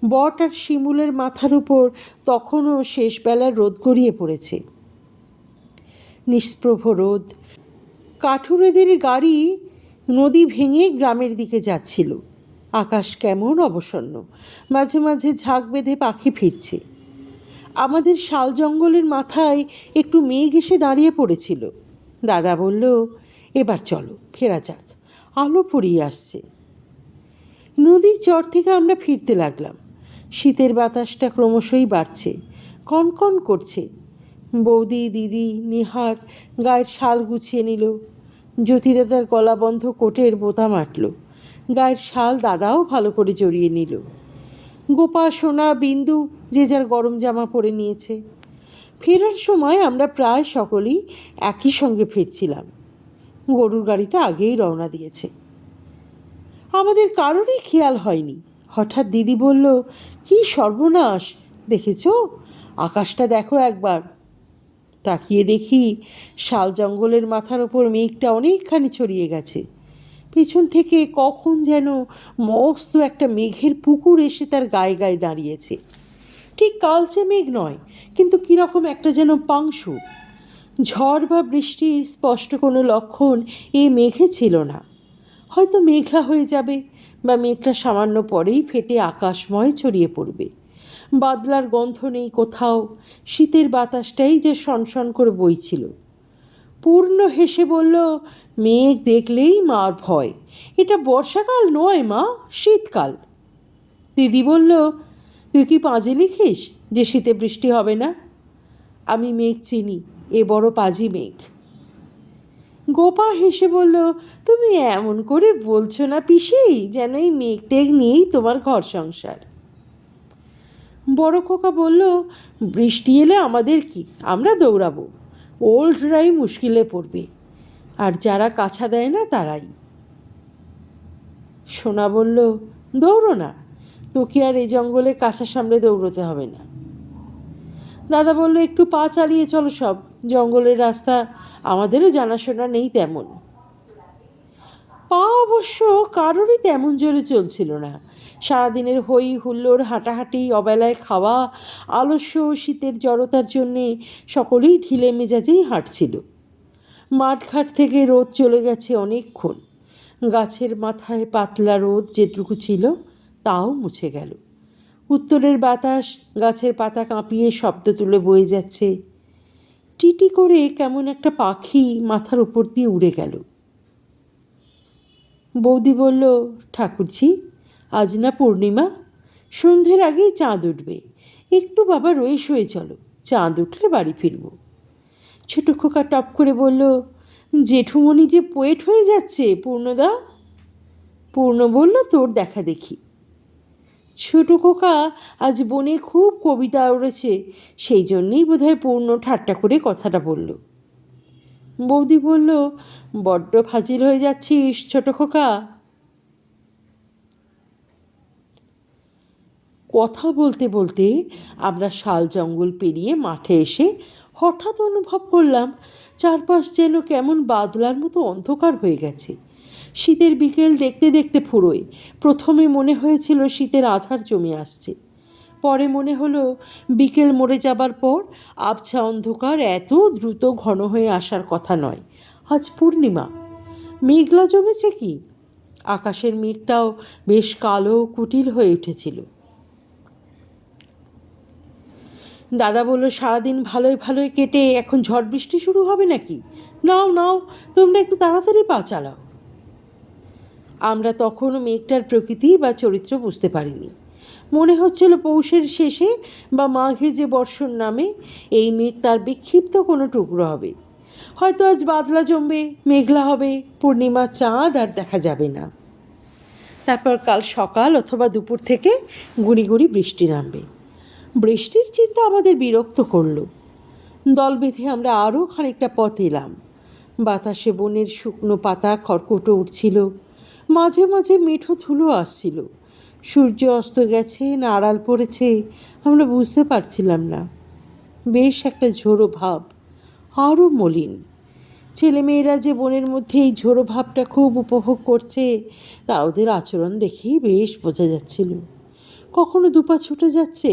বট আর শিমুলের মাথার উপর তখনও শেষবেলার রোদ গড়িয়ে পড়েছে, নিষ্প্রভ রোদ। কাঠুরেদের গাড়ি নদী ভেঙে গ্রামের দিকে যাচ্ছিল। আকাশ কেমন অবসন্ন, মাঝে মাঝে ঝাঁক বেঁধে পাখি ফিরছে। আমাদের শাল জঙ্গলের মাথায় একটু মেঘ এসে দাঁড়িয়ে পড়েছিল। দাদা বলল, এবার চলো ফেরা যাক, আলো ফুরিয়ে আসছে। নদীর চর থেকে আমরা ফিরতে লাগলাম। শীতের বাতাসটা ক্রমশই বাড়ছে, কনকন করছে। বৌদি দিদি নিহার গায়ের শাল গুছিয়ে নিল। জ্যোতিদাদার গলাবন্ধ কোটের বোতাম আটল। গায়ের শাল দাদাও ভালো করে জড়িয়ে নিল। গোপা সোনা বিন্দু যে যার গরম জামা পরে নিয়েছে। ফেরার সময় আমরা প্রায় সকলেই একই সঙ্গে ফিরছিলাম। গরুর গাড়িটা আগেই রওনা দিয়েছে। আমাদের কারোরই খেয়াল হয়নি। হঠাৎ দিদি বলল, কি সর্বনাশ, দেখেছ? আকাশটা দেখো একবার। তাকিয়ে দেখি শাল জঙ্গলের মাথার ওপর মেঘটা অনেকখানি ছড়িয়ে গেছে। পেছন থেকে কখন যেন মস্ত একটা মেঘের পুকুর এসে তার গায়ে গায়ে দাঁড়িয়েছে। ঠিক কালচে মেঘ নয়, কিন্তু কীরকম একটা যেন পাংশু। ঝড় বা বৃষ্টির স্পষ্ট কোনো লক্ষণ এই মেঘে ছিল না। হয়তো মেঘলা হয়ে যাবে, বা মেঘটা সামান্য পরেই ফেটে আকাশময় ছড়িয়ে পড়বে। বাদলার গন্ধ নেই কোথাও। শীতের বাতাসটাই যে সনসন করে বইছিল। পূর্ণ হেসে বলল, মেঘ দেখলেই মার ভয়, এটা বর্ষাকাল নয় মা, শীতকাল। দিদি বলল, তুই কি পাঁজে লিখিস যে শীতে বৃষ্টি হবে না? আমি মেঘ চিনি, এ বড় পাজি মেঘ। গোপা হেসে বলল, তুমি এমন করে বলছো না পিসি, যেন এই মেঘ টেঘ নিয়েই তোমার ঘর সংসার। বড় খোকা বলল, বৃষ্টি এলে আমাদের কি, আমরা দৌড়াবো। ওল্ডরাই মুশকিলে পড়বে, আর যারা কাছা দেয় না তারাই। সোনা বলল, দৌড়ো না, তোকে আর এই জঙ্গলে কাছা সামলে দৌড়তে হবে না। দাদা বলল, একটু পা চালিয়ে চলো সব, জঙ্গলের রাস্তা আমাদেরও জানাশোনা নেই তেমন। পা অবশ্য কারোরই তেমন জোরে চলছিল না। সারাদিনের হই হুল্লোড়, হাঁটাহাঁটি, অবেলায় খাওয়া, আলস্য ও শীতের জড়তার জন্যে সকলেই ঢিলে মেজাজেই হাঁটছিল। মাঠঘাট থেকে রোদ চলে গেছে অনেকক্ষণ। গাছের মাথায় পাতলা রোদ যেটুকু ছিল তাও মুছে গেল। উত্তরের বাতাস গাছের পাতা কাঁপিয়ে শব্দ তুলে বয়ে যাচ্ছে। টিটি করে কেমন একটা পাখি মাথার উপর দিয়ে উড়ে গেল। বৌদি বলল, ঠাকুরঝি, আজ না পূর্ণিমা, সন্ধ্যের আগেই চাঁদ উঠবে, একটু বাবা রয়ে শুয়ে চলো, চাঁদ উঠলে বাড়ি ফিরব। ছোটো খোকা টপ করে বলল, জেঠুমণি যে পোয়েট হয়ে যাচ্ছে পূর্ণদা। পূর্ণ বলল, তোর দেখা দেখি। ছোটো খোকা আজ বনে খুব কবিতা উড়েছে, সেই জন্যেই বোধহয় পূর্ণ ঠাট্টা করে কথাটা বলল। বৌদি বলল, বড্ড ফাজিল হয়ে যাচ্ছিস ছোটো খোকা। কথা বলতে বলতে আমরা শাল জঙ্গল পেরিয়ে মাঠে এসে হঠাৎ অনুভব করলাম চারপাশ যেন কেমন বাদলার মতো অন্ধকার হয়ে গেছে। শীতের বিকেল দেখতে দেখতে ফুরোয়। প্রথমে মনে হয়েছিল শীতের আধার জমে আসছে, পরে মনে হলো বিকেল মরে যাবার পর আবছা অন্ধকার এত দ্রুত ঘন হয়ে আসার কথা নয়। আজ পূর্ণিমা, মেঘলা জমেছে কি, আকাশের মেঘটাও বেশ কালো কুটিল হয়ে উঠেছিল। দাদা বলল, সারাদিন ভালোই ভালোই কেটে এখন ঝড় বৃষ্টি শুরু হবে নাকি? নাও নাও, তোমরা একটু তাড়াতাড়ি পা চালাও। আমরা তখনও মেঘটার প্রকৃতি বা চরিত্র বুঝতে পারিনি। মনে হচ্ছিল পৌষের শেষে বা মাঘে যে বর্ষণ নামে, এই মেঘ তার বিক্ষিপ্ত কোনো টুকরো হবে। হয়তো আজ বাদলা জমবে, মেঘলা হবে, পূর্ণিমা চাঁদ আর দেখা যাবে না। তারপর কাল সকাল অথবা দুপুর থেকে গুঁড়ি গুঁড়ি বৃষ্টি নামবে। বৃষ্টির চিন্তা আমাদের বিরক্ত করল। দল বেঁধে আমরা আরও খানিকটা পথ এলাম। বাতাসে বনের শুকনো পাতা খড়কুটো উঠছিল, মাঝে মাঝে মেঠো ধুলো আসছিল। সূর্য অস্ত গেছে না আড়াল পড়েছে আমরা বুঝতে পারছিলাম না। বেশ একটা ঝোড়ো ভাব, আরও মলিন। ছেলেমেয়েরা যে বনের মধ্যে এই ঝোড়ো ভাবটা খুব উপভোগ করছে তা ওদের আচরণ দেখেই বেশ বোঝা যাচ্ছিল। কখনো দুপা ছুটে যাচ্ছে,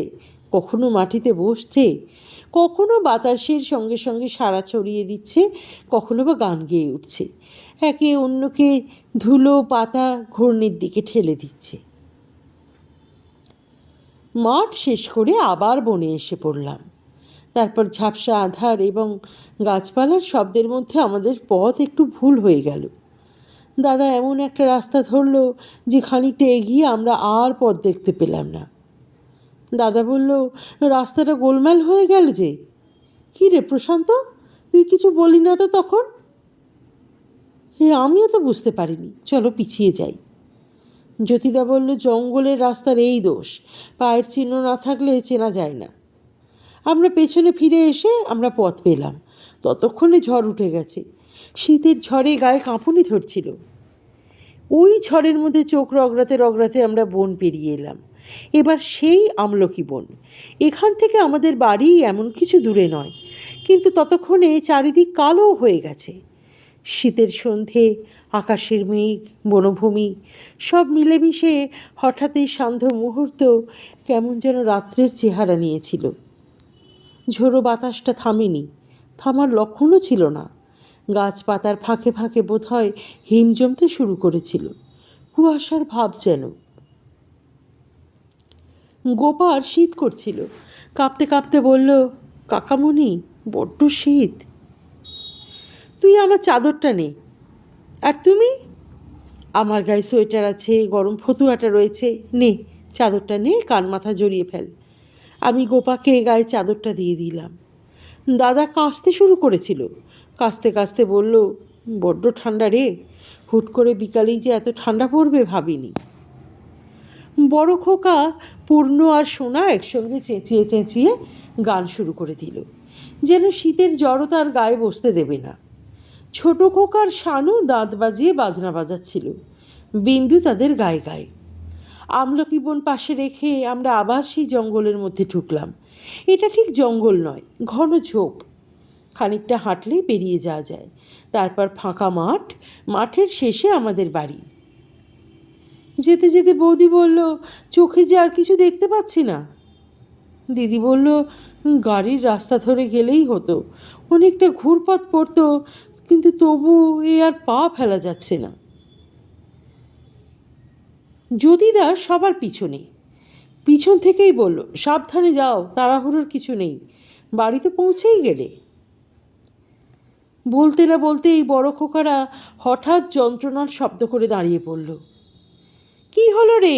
কখনো মাটিতে বসছে, কখনো বাতাসের সঙ্গে সঙ্গে সাড়া ছড়িয়ে দিচ্ছে, কখনো বা গান গেয়ে উঠছে, একে অন্যকে ধুলো পাতা ঘূর্ণির দিকে ঠেলে দিচ্ছে। মাঠ শেষ করে আবার বনে এসে পড়লাম। তারপর ঝাপসা আঁধার এবং গাছপালার শব্দের মধ্যে আমাদের পথ একটু ভুল হয়ে গেল। দাদা এমন একটা রাস্তা ধরল যে খানিকটা এগিয়ে আমরা আর পথ দেখতে পেলাম না। দাদা বলল, রাস্তাটা গোলমাল হয়ে গেল যে। কী রে প্রশান্ত, তুই কিছু বলি না তো তখন? আমিও তো বুঝতে পারিনি, চলো পিছিয়ে যাই। জ্যোতিদা বলল, জঙ্গলের রাস্তার এই দোষ, পায়ের চিহ্ন না থাকলে চেনা যায় না। আমরা পেছনে ফিরে এসে আমরা পথ পেলাম। ততক্ষণে ঝড় উঠে গেছে। শীতের ঝড়ে গায়ে কাঁপুনি ধরছিল। ওই ঝড়ের মধ্যে চোখ রগড়াতে রগড়াতে আমরা বন পেরিয়ে এলাম। এবার সেই আমলকি বন। এখান থেকে আমাদের বাড়ি এমন কিছু দূরে নয়, কিন্তু ততক্ষণে চারিদিক কালো হয়ে গেছে। শীতের সন্ধে, আকাশের মেঘ, বনভূমি সব মিলেমিশে হঠাৎই সান্ধ্য মুহূর্ত কেমন যেন রাত্রের চেহারা নিয়েছিল। ঝোড়ো বাতাসটা থামেনি, থামার লক্ষণও ছিল না। গাছপাতার ফাঁকে ফাঁকে বোধহয় হিম জমতে শুরু করেছিল, কুয়াশার ভাব যেন। গোপার শীত করছিল, কাঁপতে কাঁপতে বলল, কাকামণি, বড্ড শীত। তুই আমার চাদরটা নে। আর তুমি? আমার গায়ে সোয়েটার আছে, গরম ফতুয়াটা রয়েছে, নে চাদরটা নে, কান মাথা জড়িয়ে ফেল। আমি গোপাকে গায়ে চাদরটা দিয়ে দিলাম। দাদা কাঁচতে শুরু করেছিল, কাঁচতে কাঁচতে বলল, বড্ড ঠান্ডা রে, হুট করে বিকালেই যে এত ঠান্ডা পড়বে ভাবিনি। বড় খোকা, পূর্ণ আর সোনা একসঙ্গে চেঁচিয়ে চেঁচিয়ে গান শুরু করে দিল, যেন শীতের জড়তা আর গায়ে বসতে দেবে না। ছোট খোকার শানু দাঁত বাজিয়ে বাজনা বাজাচ্ছিল, বিন্দু তাদের গায়ে গায়ে। আমলকি বন পাশে রেখে আমরা আবার সেই জঙ্গলের মধ্যে ঢুকলাম। এটা ঠিক জঙ্গল নয়, ঘন ঝোপ। খানিকটা হাঁটলেই পেরিয়ে যাওয়া যায়। তারপর ফাঁকা মাঠ, মাঠের শেষে আমাদের বাড়ি। যেতে যেতে বৌদি বলল, চোখে যে আর কিছু দেখতে পাচ্ছি না। দিদি বলল, গাড়ির রাস্তা ধরে গেলেই হতো, অনেকটা ঘুরপথ পড়তো, কিন্তু তবু এ আর পা ফেলা যাচ্ছে না। যদিদা সবার পিছনে, পিছন থেকেই বলল, সাবধানে যাও, তাড়াহুড়োর কিছু নেই, বাড়িতে পৌঁছেই গেলে। বলতে না বলতে এই বড় খোকারা হঠাৎ যন্ত্রণার শব্দ করে দাঁড়িয়ে পড়ল। কি হলো রে?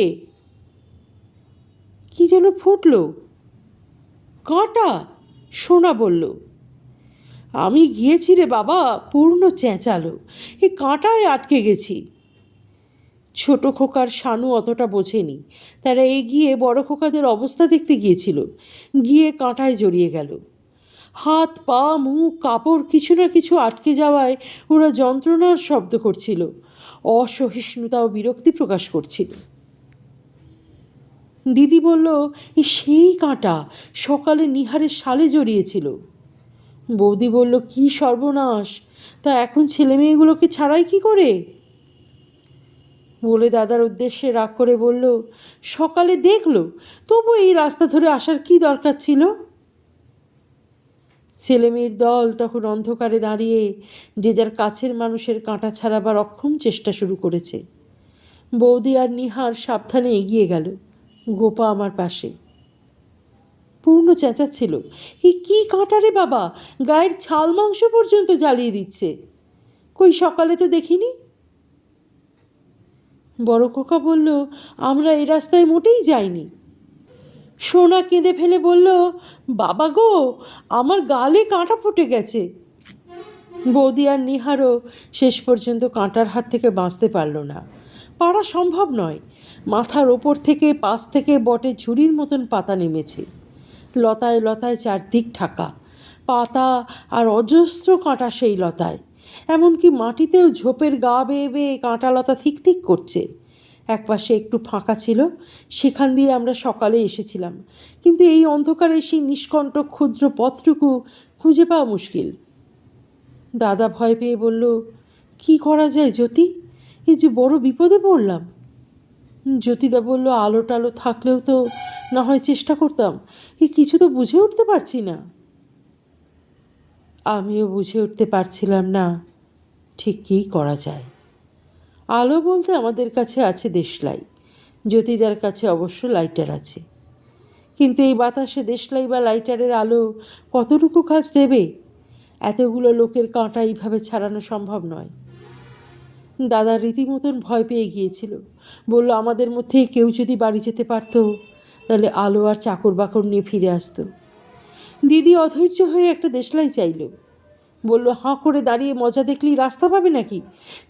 কি যেন ফুটল। কাঁটা, সোনা বলল। আমি গিয়েছি রে বাবা, পূর্ণ চেঁচালো, এই কাঁটায় আটকে গেছি। ছোট খোকার শানু অতটা বোঝেনি, তারা এগিয়ে বড় খোকাদের অবস্থা দেখতে গিয়েছিল, গিয়ে কাঁটায় জড়িয়ে গেল। হাত পা মুখ কাপড় কিছু না কিছু আটকে যাওয়ায় ওরা যন্ত্রণার শব্দ করছিল, অসহিষ্ণুতা ও বিরক্তি প্রকাশ করছিল। দিদি বলল, সেই কাঁটা, সকালে নিহারের শালে জড়িয়েছিল। বৌদি বলল, কি সর্বনাশ, তা এখন ছেলে মেয়েগুলোকে ছাড়াই কি করে? বলে দাদার উদ্দেশ্যে রাগ করে বলল, সকালে দেখলো, তবু এই রাস্তা ধরে আসার কি দরকার ছিল? ছেলেমেয়ের দল তখন অন্ধকারে দাঁড়িয়ে যে যার কাছের মানুষের কাঁটা ছাড়াবার অক্ষম চেষ্টা শুরু করেছে। বৌদি আর নিহার সাবধানে এগিয়ে গেল, গোপা আমার পাশে। পূর্ণ চেঁচাচ্ছিল, কি কাঁটা রে বাবা, গায়ের ছাল মাংস পর্যন্ত জ্বালিয়ে দিচ্ছে, কই সকালে তো দেখিনি। বড় খোকা বলল, আমরা এই রাস্তায় মোটেই যাইনি। সোনা কেঁদে ফেলে বলল, বাবা গো, আমার গালে কাঁটা ফুটে গেছে। বৌদি আর নিহারও শেষ পর্যন্ত কাঁটার হাত থেকে বাঁচতে পারল না, পারা সম্ভব নয়। মাথার ওপর থেকে পাশ থেকে বটে ঝুড়ির মতন পাতা নেমেছে, লতায় লতায় চারদিক ঢাকা, পাতা আর অজস্র কাঁটা সেই লতায়, এমনকি মাটিতেও ঝোপের গা বেয়ে বেয়ে কাঁটা লতা থিক থিক করছে। একপাশে একটু ফাঁকা ছিল, সেখান দিয়ে আমরা সকালে এসেছিলাম, কিন্তু এই অন্ধকারে সেই নিষ্কণ্ঠ ক্ষুদ্র পথটুকু খুঁজে পাওয়া মুশকিল। দাদা ভয় পেয়ে বলল, কি করা যায় জ্যোতি, এই যে বড় বিপদে পড়লাম। জ্যোতিদা বলল, আলো টালো থাকলেও তো না হয় চেষ্টা করতাম, কিছু তো বুঝে উঠতে পারছি না। আমিও বুঝে উঠতে পারছিলাম না ঠিক কী করা যায়। আলো বলতে আমাদের কাছে আছে দেশলাই, জ্যোতিদার কাছে অবশ্য লাইটার আছে, কিন্তু এই বাতাসে দেশলাই বা লাইটারের আলো কতটুকু কাজ দেবে? এতগুলো লোকের কাঁটা এইভাবে ছাড়ানো সম্ভব নয়। দাদা রীতিমতন ভয় পেয়ে গিয়েছিল, বলল, আমাদের মধ্যে কেউ যদি বাড়ি যেতে পারতো, তাহলে আলো আর চাকর বাকর নিয়ে ফিরে আসতো। দিদি অধৈর্য হয়ে একটা দেশলাই চাইল, বলল, হাঁ করে দাঁড়িয়ে মজা দেখলেই রাস্তা পাবে নাকি?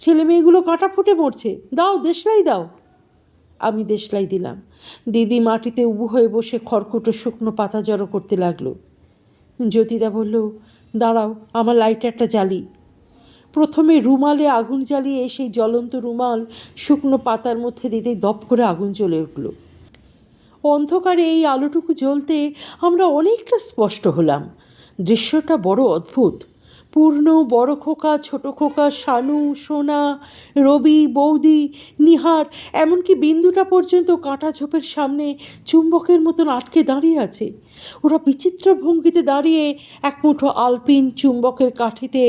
ছেলে মেয়েগুলো কাঁটা ফুটে মরছে, দাও দেশলাই দাও। আমি দেশলাই দিলাম। দিদি মাটিতে উবু হয়ে বসে খড়কুটো শুকনো পাতা জড়ো করতে লাগলো। জ্যোতিদা বলল, দাঁড়াও, আমার লাইটারটা জ্বালি। প্রথমে রুমালে আগুন জ্বালিয়ে সেই জ্বলন্ত রুমাল শুকনো পাতার মধ্যে দিতেই দপ করে আগুন জ্বলে উঠল। অন্ধকারে এই আলোটুকু জ্বলতে আমরা অনেকটা স্পষ্ট হলাম। দৃশ্যটা বড় অদ্ভুত। পূর্ণ, বড় খোকা, ছোট খোকা, শানু, সোনা, রবি, বৌদি, নিহার, এমনকি বিন্দুটা পর্যন্ত কাঁটা ঝোপের সামনে চুম্বকের মতন আটকে দাঁড়িয়ে আছে। ওরা বিচিত্র ভঙ্গিতে দাঁড়িয়ে এক মুঠো আলপিন চুম্বকের কাঠিতে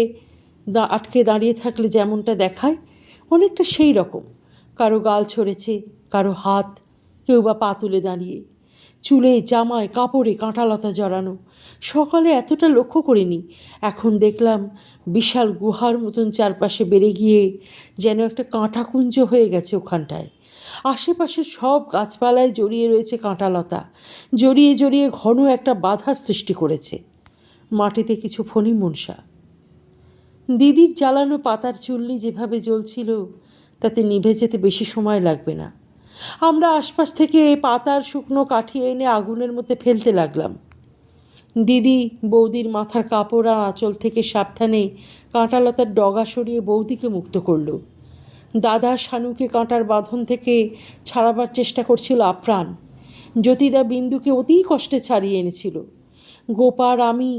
আটকে দাঁড়িয়ে থাকলে যেমনটা দেখায়, অনেকটা সেই রকম। কারো গাল ছড়েছে, কারো হাত, কেউ বা পা তুলে দাঁড়িয়ে। চুলে, জামায়, কাপড়ে কাঁটালতা জড়ানো। সকালে এতটা লক্ষ্য করিনি, এখন দেখলাম বিশাল গুহার মতন চারপাশে বেড়ে গিয়ে যেন একটা কাঁটাকুঞ্জ হয়ে গেছে ওখানটায়। আশেপাশের সব গাছপালায় জড়িয়ে রয়েছে কাঁটালতা, জড়িয়ে জড়িয়ে ঘন একটা বাধার সৃষ্টি করেছে। মাটিতে কিছু ফণি মনসা। দিদির জ্বালানো পাতার চুল্লি যেভাবে জ্বলছিল, তাতে নিভে যেতে বেশি সময় লাগবে না। আমরা আশপাশ থেকে পাতার শুকনো কাঠি এনে আগুনের মধ্যে ফেলতে লাগলাম। দিদি বৌদির মাথার কাপড় আর আঁচল থেকে সাবধানে কাঁটালতার ডগা সরিয়ে বৌদিকে মুক্ত করল। দাদা শানুকে কাঁটার বাঁধন থেকে ছাড়াবার চেষ্টা করছিল আপ্রাণ। জ্যোতিদা বিন্দুকে অতি কষ্টে ছাড়িয়ে এনেছিল। গোপার আমি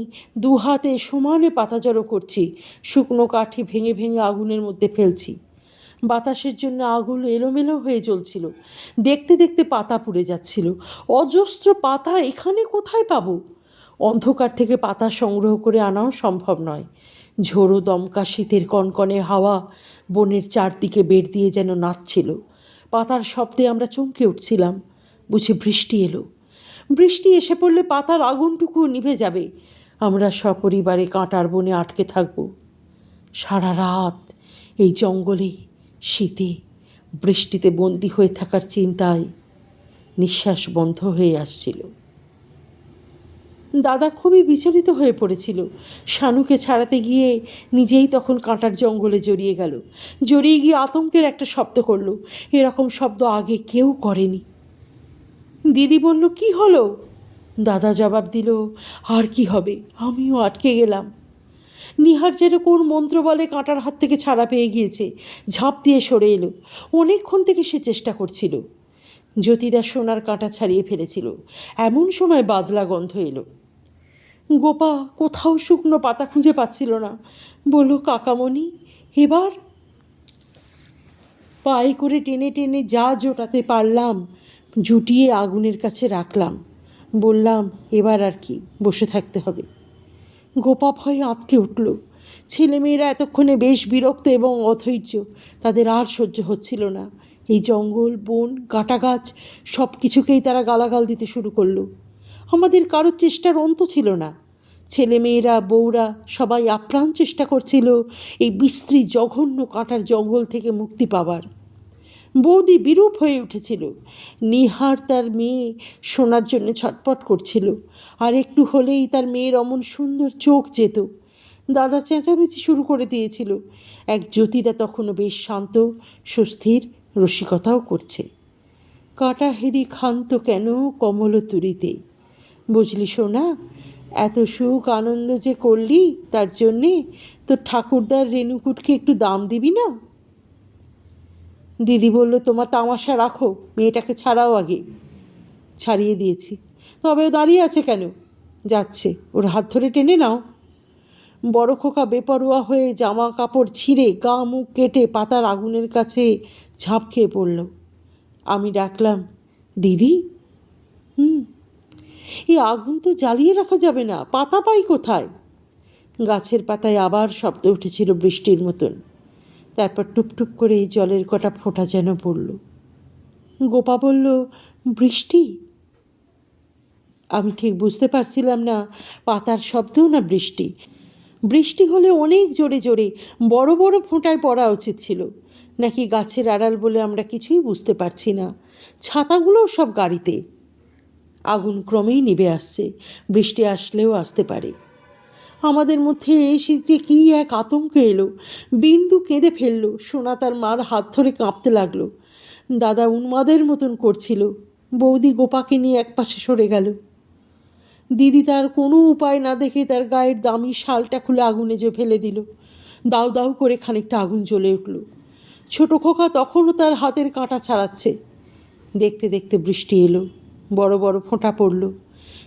দু হাতে সমানে পাতা জড়ো করছি, শুকনো কাঠি ভেঙে ভেঙে আগুনের মধ্যে ফেলছি। বাতাসের জন্য আগুন এলোমেলো হয়ে জ্বলছিল। দেখতে দেখতে পাতা পুড়ে যাচ্ছিল। অজস্র পাতা এখানে কোথায় পাবো? অন্ধকার থেকে পাতা সংগ্রহ করে আনাও সম্ভব নয়। ঝোড়ো দমকা শীতের কনকনে হাওয়া বনের চারদিকে বের দিয়ে যেন নাচছিল। পাতার শব্দে আমরা চমকে উঠছিলাম। বুঝি বৃষ্টি এলো। বৃষ্টি এসে পড়লে পাতার আগুনটুকু নিভে যাবে। আমরা সপরিবারে কাঁটার বনে আটকে থাকব। সারা রাত এই জঙ্গলে, শীতে, বৃষ্টিতে বন্দি হয়ে থাকার চিন্তায় নিঃশ্বাস বন্ধ হয়ে আসছিল। দাদা খুবই বিচলিত হয়ে পড়েছিল। শানুকে ছাড়াতে গিয়ে নিজেই তখন কাঁটার জঙ্গলে জড়িয়ে গেল। জড়িয়ে গিয়ে আতঙ্কের একটা শব্দ করল। এরকম শব্দ আগে কেউ করেনি। দিদি বলল, কি হলো? দাদা জবাব দিল, আর কি হবে, আমিও আটকে গেলাম। নিহার যেন কোন মন্ত্র বলে কাঁটার হাত থেকে ছাড়া পেয়ে গিয়েছে, ঝাঁপ দিয়ে সরে এলো। অনেকক্ষণ থেকে সে চেষ্টা করছিল। জ্যোতিদা সোনার কাঁটা ছাড়িয়ে ফেলেছিল। এমন সময় বাদলা গন্ধ এলো। গোপা কোথাও শুকনো পাতা খুঁজে পাচ্ছিল না। বলল, কাকামণি, এবার? পায়ে করে টেনে টেনে যা জোটাতে পারলাম জুটিয়ে আগুনের কাছে রাখলাম। বললাম, এবার আর কি, বসে থাকতে হবে। গোপা ভয়ে আঁতকে উঠল। ছেলেমেয়েরা এতক্ষণে বেশ বিরক্ত এবং অধৈর্য। তাদের আর সহ্য হচ্ছিল না। এই জঙ্গল, বন, কাঁটা গাছ সব কিছুকেই তারা গালাগাল দিতে শুরু করলো। আমাদের কারোর চেষ্টার অন্ত ছিল না। ছেলেমেয়েরা, বউরা সবাই আপ্রাণ চেষ্টা করছিল এই বিশ্রী জঘন্য কাঁটার জঙ্গল থেকে মুক্তি পাবার। বৌদি বিরূপ হয়ে উঠেছিল। নিহার তার মেয়ে শোনার জন্য ছটপট করছিল। আর একটু হলেই তার মেয়ের অমন সুন্দর চোখ যেত। দাদা চেঁচামেচি শুরু করে দিয়েছিল। এক জ্যোতিদা তখনও বেশ শান্ত, সুস্থির, রসিকতাও করছে। কাঁটা হেরি ক্ষান্ত কেন কমল তুরিতে। বুঝলি সোনা, এত সুখ আনন্দ যে করলি, তার জন্যে তোর ঠাকুরদার রেণুকুটকে একটু দাম দিবি না? দিদি বলল, তোমার তামাশা রাখো, মেয়েটাকে ছাড়াও আগে। ছাড়িয়ে দিয়েছি। তবে ও দাঁড়িয়ে আছে কেন? যাচ্ছে, ওর হাত ধরে টেনে নাও। বড় খোকা বেপরোয়া হয়ে জামা কাপড় ছিঁড়ে গা মুখ কেটে পাতার আগুনের কাছে ঝাঁপ খেয়ে পড়ল। আমি ডাকলাম, দিদি। এই আগুন তো জ্বালিয়ে রাখা যাবে না, পাতা পাই কোথায়? গাছের পাতায় আবার শব্দ উঠেছিল বৃষ্টির মতন। তারপর টুপটুপ করে এই জলের কটা ফোঁটা যেন পড়ল। গোপা বলল, বৃষ্টি? আমি ঠিক বুঝতে পারছিলাম না পাতার শব্দ না বৃষ্টি। বৃষ্টি হলে অনেক জোরে জোরে বড় বড় ফোঁটায় পড়া উচিত ছিল, নাকি গাছের আড়াল বলে আমরা কিছুই বুঝতে পারছি না। ছাতাগুলোও সব গাড়িতে। আগুন ক্রমেই নিভে আসছে। বৃষ্টি আসলেও আসতে পারে। আমাদের মধ্যে এসে যে কী এক আতঙ্ক এলো। বিন্দু কেঁদে ফেলল। সোনা তার মার হাত ধরে কাঁপতে লাগলো। দাদা উন্মাদের মতন করছিল। বৌদি গোপাকে নিয়ে একপাশে সরে গেল। দিদি তার কোনো উপায় না দেখে তার গায়ের দামি শালটা খুলে আগুনে ফেলে দিল। দাউ দাউ করে খানিকটা আগুন জ্বলে উঠল। ছোট খোকা তখনও তার হাতের কাঁটা ছাড়াচ্ছে। দেখতে দেখতে বৃষ্টি এলো। বড় বড় ফোঁটা পড়ল।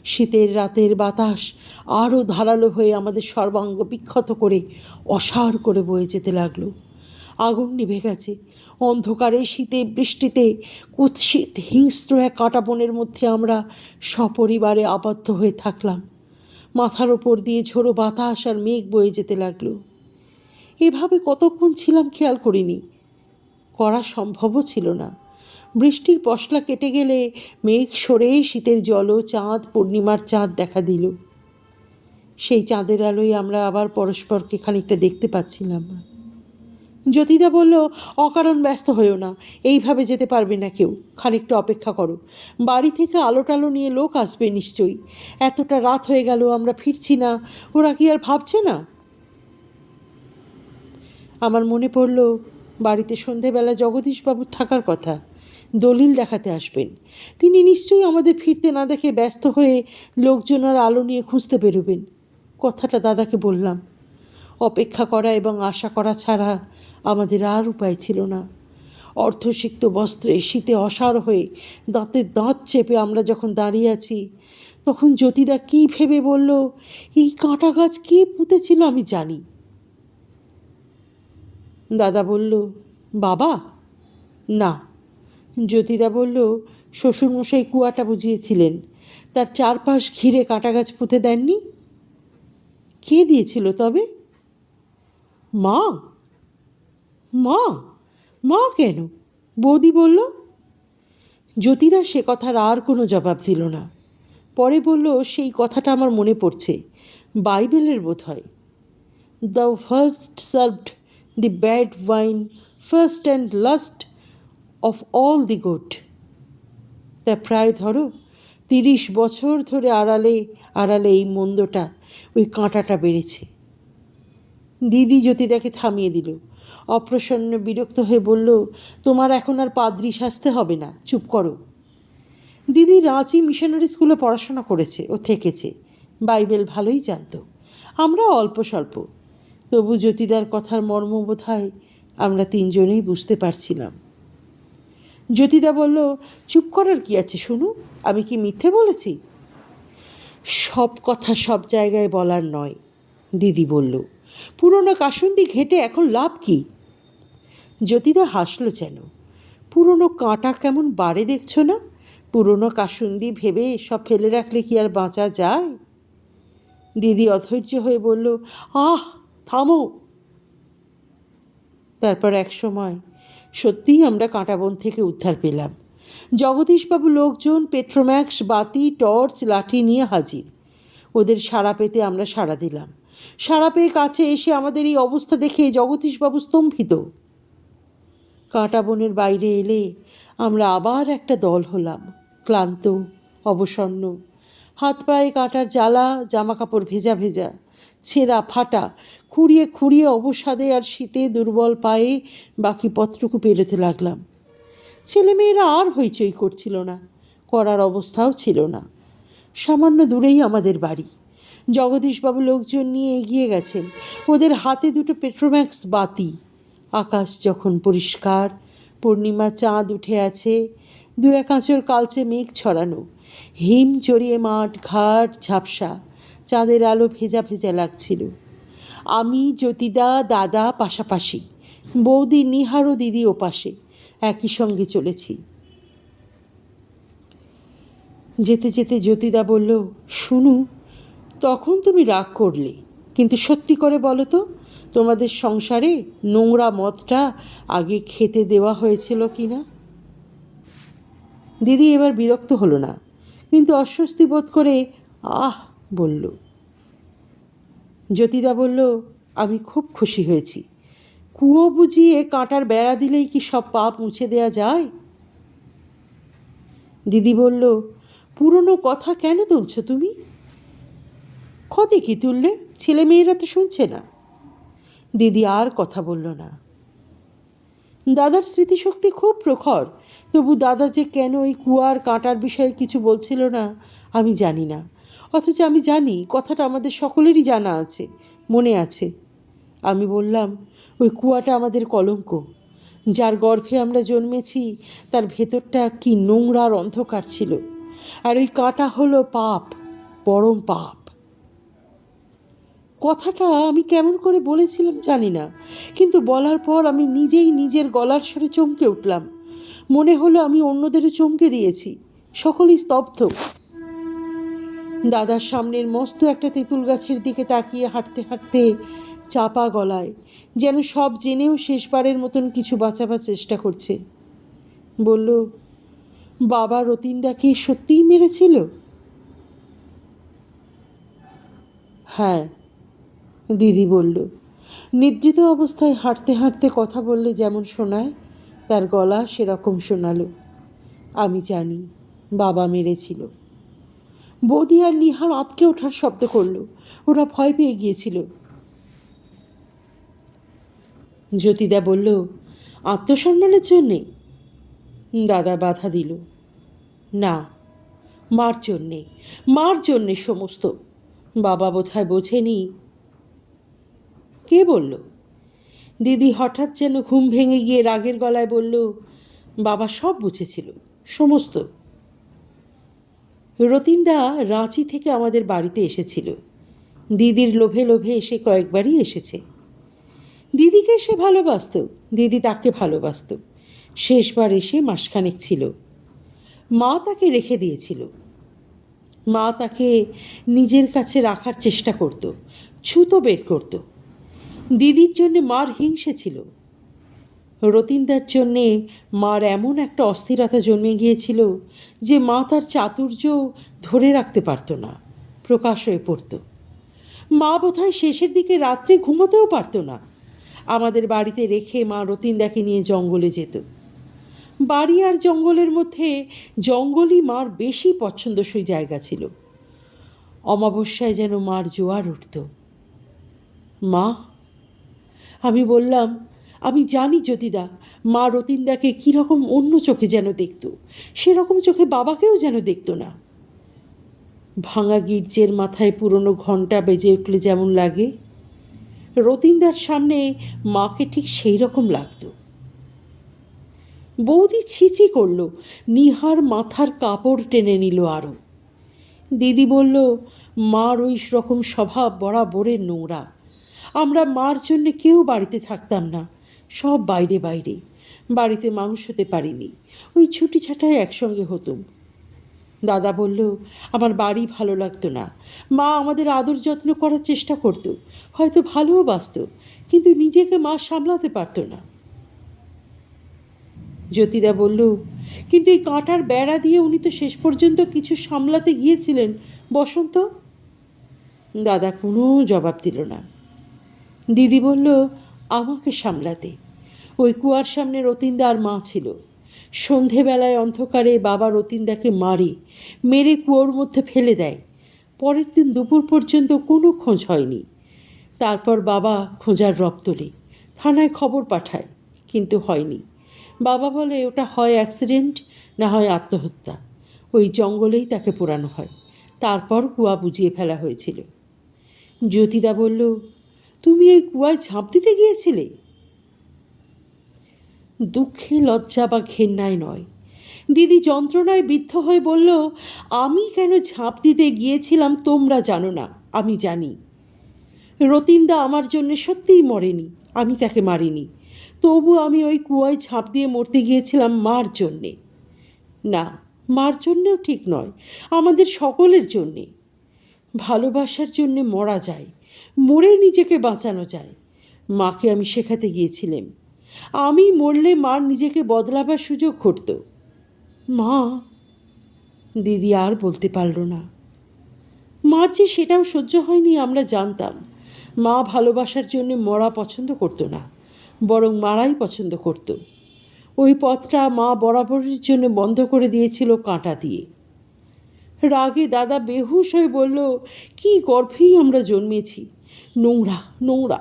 শীতের রাতের বাতাস আরও ধারালো হয়ে আমাদের সর্বাঙ্গ বিক্ষত করে অসাড় করে বয়ে যেতে লাগলো। আগুন নিভে গেছে। অন্ধকারে, শীতে, বৃষ্টিতে কুৎসিত হিংস্র এক কাঁটা বনের মধ্যে আমরা সপরিবারে আবদ্ধ হয়ে থাকলাম। মাথার ওপর দিয়ে ঝোড়ো বাতাস আর মেঘ বয়ে যেতে লাগলো। এভাবে কতক্ষণ ছিলাম খেয়াল করিনি, করা সম্ভবও ছিল না। বৃষ্টির পশলা কেটে গেলে মেঘ সরে শীতের জল, চাঁদ, পূর্ণিমার চাঁদ দেখা দিল। সেই চাঁদের আলোয় আমরা আবার পরস্পরকে খানিকটা দেখতে পাচ্ছিলাম। জ্যোতিদা বলল, অকারণ ব্যস্ত হয়েও না, এইভাবে যেতে পারবে না কেউ, খানিকটা অপেক্ষা করো। বাড়ি থেকে আলো টালো নিয়ে লোক আসবে নিশ্চয়ই। এতটা রাত হয়ে গেল, আমরা ফিরছি না, ওরা কি আর ভাবছে না? আমার মনে পড়ল, বাড়িতে সন্ধেবেলা জগদীশবাবুর থাকার কথা। দলিল দেখাতে আসবেন। তিনি নিশ্চয়ই আমাদের ফিরতে না দেখে ব্যস্ত হয়ে লোকজন আর আলো নিয়ে খুঁজতে বেরোবেন। কথাটা দাদাকে বললাম। অপেক্ষা করা এবং আশা করা ছাড়া আমাদের আর উপায় ছিল না। অর্ধসিক্ত বস্ত্রে শীতে অসাড় হয়ে দাঁতে দাঁত চেপে আমরা যখন দাঁড়িয়ে আছি, তখন জ্যোতিদা কী ভেবে বলল, এই কাঁটা গাছ কে পুঁতেছিল আমি জানি। দাদা বলল, বাবা? না। জ্যোতিদা বলল, শ্বশুরমশাই কুয়াটা বুঝিয়েছিলেন, তার চারপাশ ঘিরে কাঁটা গাছ পুঁতে দেননি? কে দিয়েছিল তবে? মা। মা? মা কেন? বৌদি বলল। জ্যোতিদা সে কথার আর কোনো জবাব দিল না। পরে বলল, সেই কথাটা আমার মনে পড়ছে, বাইবেলের বোধ হয়, "Thou first served the bad wine first and last of all the good." তা প্রায় ধরো 30 বছর ধরে আড়ালে আড়ালে এই মন্দটা, ওই কাঁটাটা বেড়েছে। দিদি জ্যোতিদাকে থামিয়ে দিল। অপ্রসন্ন বিরক্ত হয়ে বলল, তোমার এখন আর পাদ্রী সাজতে হবে না, চুপ করো। দিদি রাঁচি মিশনারি স্কুলে পড়াশোনা করেছে, ও থেকেছে, বাইবেল ভালোই জানত, আমরা অল্প স্বল্প। তবু জ্যোতিদার কথার মর্ম বোধহয় আমরা তিনজনেই বুঝতে পারছিলাম। জ্যোতিদা বলল, চুপ করার কি আছে শুনু, আমি কি মিথ্যে বলেছি? সব কথা সব জায়গায় বলার নয়, দিদি বলল। পুরনো কাসুন্দি ঘেঁটে এখন লাভ কি? জ্যোতিদা হাসল যেন। পুরনো কাঁটা কেমন বাড়ে দেখছো না? পুরনো কাসুন্দি ভেবে সব ফেলে রাখলে কি আর বাঁচা যায়? দিদি অধৈর্য হয়ে বলল, আহ থামো। তারপর এক সময় সত্যিই আমরা কাঁটাবন থেকে উদ্ধার পেলাম। জগদীশবাবু লোকজন, পেট্রোম্যাক্স, বাতি, টর্চ, লাঠি নিয়ে হাজির। ওদের সাড়া পেতে আমরা সাড়া দিলাম। সাড়া পেয়ে কাছে এসে আমাদের এই অবস্থা দেখে জগদীশবাবু স্তম্ভিত। কাঁটাবনের বাইরে এলে আমরা আবার একটা দল হলাম, ক্লান্ত, অবসন্ন, হাত পায়ে কাঁটার জ্বালা, জামাকাপড় ভেজা ভেজা, ছেঁড়া ফাটা, খুঁড়িয়ে খুঁড়িয়ে অবসাদে আর শীতে দুর্বল পায়ে বাকি পথটুকু পেরোতে লাগলাম। ছেলেমেয়েরা আর হইচই করছিল না, করার অবস্থাও ছিল না। সামান্য দূরেই আমাদের বাড়ি। জগদীশবাবু লোকজন নিয়ে এগিয়ে গেছেন, ওদের হাতে দুটো পেট্রোম্যাক্স বাতি। আকাশ যখন পরিষ্কার, পূর্ণিমা চাঁদ উঠে আছে, দু এক আঁচড় কালচে মেঘ ছড়ানো, হিম জড়িয়ে মাঠ ঘাট ঝাপসা, চাঁদের আলো ভেজা ভেজা লাগছিল। আমি, জ্যোতিদা, দাদা পাশাপাশি, বৌদি, নিহার ও দিদি ওপাশে, একই সঙ্গে চলেছি। যেতে যেতে জ্যোতিদা বলল, শুনু, তখন তুমি রাগ করলে, কিন্তু সত্যি করে বলো তো, তোমাদের সংসারে নোংরা মদটা আগে খেতে দেওয়া হয়েছিল কি না? দিদি এবার বিরক্ত হলো না, কিন্তু অস্বস্তি বোধ করে আহ বলল। জ্যোতিদা বলল, আমি খুব খুশি হয়েছি। কুয়ো বুঝিয়ে কাঁটার বেড়া দিলেই কি সব পাপ মুছে দেয়া যায়? দিদি বলল, পুরনো কথা কেন তুলছো তুমি? ক্ষতি কি তুললে? ছেলেমেয়েরা তো শুনছে না। দিদি আর কথা বলল না। দাদার স্মৃতিশক্তি খুব প্রখর, তবু দাদা যে কেন ওই কুয়ার কাঁটার বিষয়ে কিছু বলছিল না আমি জানি না। অথচ আমি জানি কথাটা আমাদের সকলেরই জানা আছে, মনে আছে। আমি বললাম, ওই কুয়াটা আমাদের কলঙ্ক। যার গর্ভে আমরা জন্মেছি তার ভেতরটা কি নোংরা আর অন্ধকার ছিল, আর ওই কাঁটা হলো পাপ, পরম পাপ। কথাটা আমি কেমন করে বলেছিলাম জানি না, কিন্তু বলার পর আমি নিজেই নিজের গলার স্বরে চমকে উঠলাম। মনে হলো আমি অন্যদেরও চমকে দিয়েছি। সকলেই স্তব্ধ। দাদার সামনের মস্ত একটা তেঁতুল গাছের দিকে তাকিয়ে হাঁটতে হাঁটতে চাপা গলায়, যেন সব জেনেও শেষবারের মতন কিছু বাঁচাবার চেষ্টা করছে, বলল, বাবা রতিনদাকে সত্যিই মেরেছিল? হ্যাঁ, দিদি বলল। নিদ্রিত অবস্থায় হাঁটতে হাঁটতে কথা বললে যেমন শোনায়, তার গলা সেরকম শোনালো। আমি জানি বাবা মেরেছিল। বৌদি আর নিহার আঁতকে ওঠার শব্দ করলো, ওরা ভয় পেয়ে গিয়েছিল। জ্যোতিদা বলল, আত্মসম্মানের জন্যে? দাদা বাধা দিল, না, মার জন্যে, মার জন্যে সমস্ত। বাবা বোধহয় বোঝেনি। কে বলল? দিদি হঠাৎ যেন ঘুম ভেঙে গিয়ে রাগের গলায় বলল, বাবা সব বুঝেছিল, সমস্ত। রতিনদা রাঁচি থেকে আমাদের বাড়িতে এসেছিল। দিদির লোভে লোভে এসে কয়েকবারই এসেছে। দিদিকে সে ভালোবাসত, দিদি তাকে ভালোবাসত। শেষবার এসে মাসখানেক ছিল। মা তাকে রেখে দিয়েছিল। মা তাকে নিজের কাছে রাখার চেষ্টা করত, ছুতো বের করত। দিদির জন্য মার হিংসে ছিল। রতিনদার জন্যে মার এমন একটা অস্থিরতা জন্মে গিয়েছিল যে মা তার চাতুর্য ধরে রাখতে পারত না, প্রকাশ হয়ে পড়ত। মা বোধহয় শেষের দিকে রাত্রে ঘুমোতেও পারত না। আমাদের বাড়িতে রেখে মা রতিনদাকে নিয়ে জঙ্গলে যেত। বাড়ি আর জঙ্গলের মধ্যে জঙ্গলই মার বেশি পছন্দসই জায়গা ছিল। অমাবস্যায় যেন মার জোয়ার উঠত। মা, আমি বললাম, আমি জানি জ্যোতিদা, মা রতিনদাকে কীরকম অন্য চোখে যেন দেখত, সেরকম চোখে বাবাকেও যেন দেখত না। ভাঙা গির্জের মাথায় পুরনো ঘণ্টা বেজে উঠলে যেমন লাগে, রতিনদার সামনে মাকে ঠিক সেই রকম লাগত। বৌদি ছিচি করল, নিহার মাথার কাপড় টেনে নিল আরও। দিদি বলল, মার ওই রকম স্বভাব বরাবরের নোংরা। আমরা মার জন্যে কেউ বাড়িতে থাকতাম না, সব বাইরে বাইরে। বাড়িতে মানুষ হতে পারিনি, ওই ছুটি ছাটায় একসঙ্গে হতুম। দাদা বলল, আমার বাড়ি ভালো লাগতো না। মা আমাদের আদর যত্ন করার চেষ্টা করত, হয়তো ভালোও বাসত, কিন্তু নিজেকে মা সামলাতে পারত না। জ্যোতিদা বলল, কিন্তু এই কাঁটার বেড়া দিয়ে উনি তো শেষ পর্যন্ত কিছু সামলাতে গিয়েছিলেন বসন্ত। দাদা কোনো জবাব দিল না। দিদি বলল, আমাকে সামলাতে। ওই কুয়ার সামনে রতিনদা আর মা ছিল। সন্ধেবেলায় অন্ধকারে বাবা রতিনদাকে মেরে কুয়োর মধ্যে ফেলে দেয়। পরের দিন দুপুর পর্যন্ত কোনো খোঁজ হয়নি। তারপর বাবা খোঁজার রব তোলে, থানায় খবর পাঠায়, কিন্তু হয়নি। বাবা বলে ওটা হয় অ্যাক্সিডেন্ট, না হয় আত্মহত্যা। ওই জঙ্গলেই তাকে পোড়ানো হয়, তারপর কুয়া বুঝিয়ে ফেলা হয়েছিল। জ্যোতিদা বলল, তুমি ওই কুয়ায় ঝাঁপ দিতে গিয়েছিলে? দুঃখে, লজ্জা বা ঘেন্নায় নয়। দিদি যন্ত্রণায় বিদ্ধ হয়ে বলল, আমি কেন ঝাঁপ দিতে গিয়েছিলাম তোমরা জানো না, আমি জানি। রতিনদা আমার জন্য সত্যিই মরেনি, আমি তাকে মারিনি। তবু আমি ওই কুয়ায় ঝাঁপ দিয়ে মরতে গিয়েছিলাম মার জন্যে। না, মার জন্যেও ঠিক নয়, আমাদের সকলের জন্যে। ভালোবাসার জন্যে মরা যায়, মরে নিজেকে বাঁচানো যায়। মাকে আমি শেখাতে গিয়েছিলাম, আমি মরলে মার নিজেকে বদলাবার সুযোগ ঘটত। মা, দিদি আর বলতে পারল না। মার যে সেটাও সহ্য হয়নি আমরা জানতাম। মা ভালোবাসার জন্য মরা পছন্দ করতো না, বরং মারাই পছন্দ করত। ওই পথটা মা বরাবরের জন্য বন্ধ করে দিয়েছিল কাঁটা দিয়ে। রাগে দাদা বেহুশ হয়ে বলল, কি গর্ভেই আমরা জন্মেছি, নোংরা নোংরা,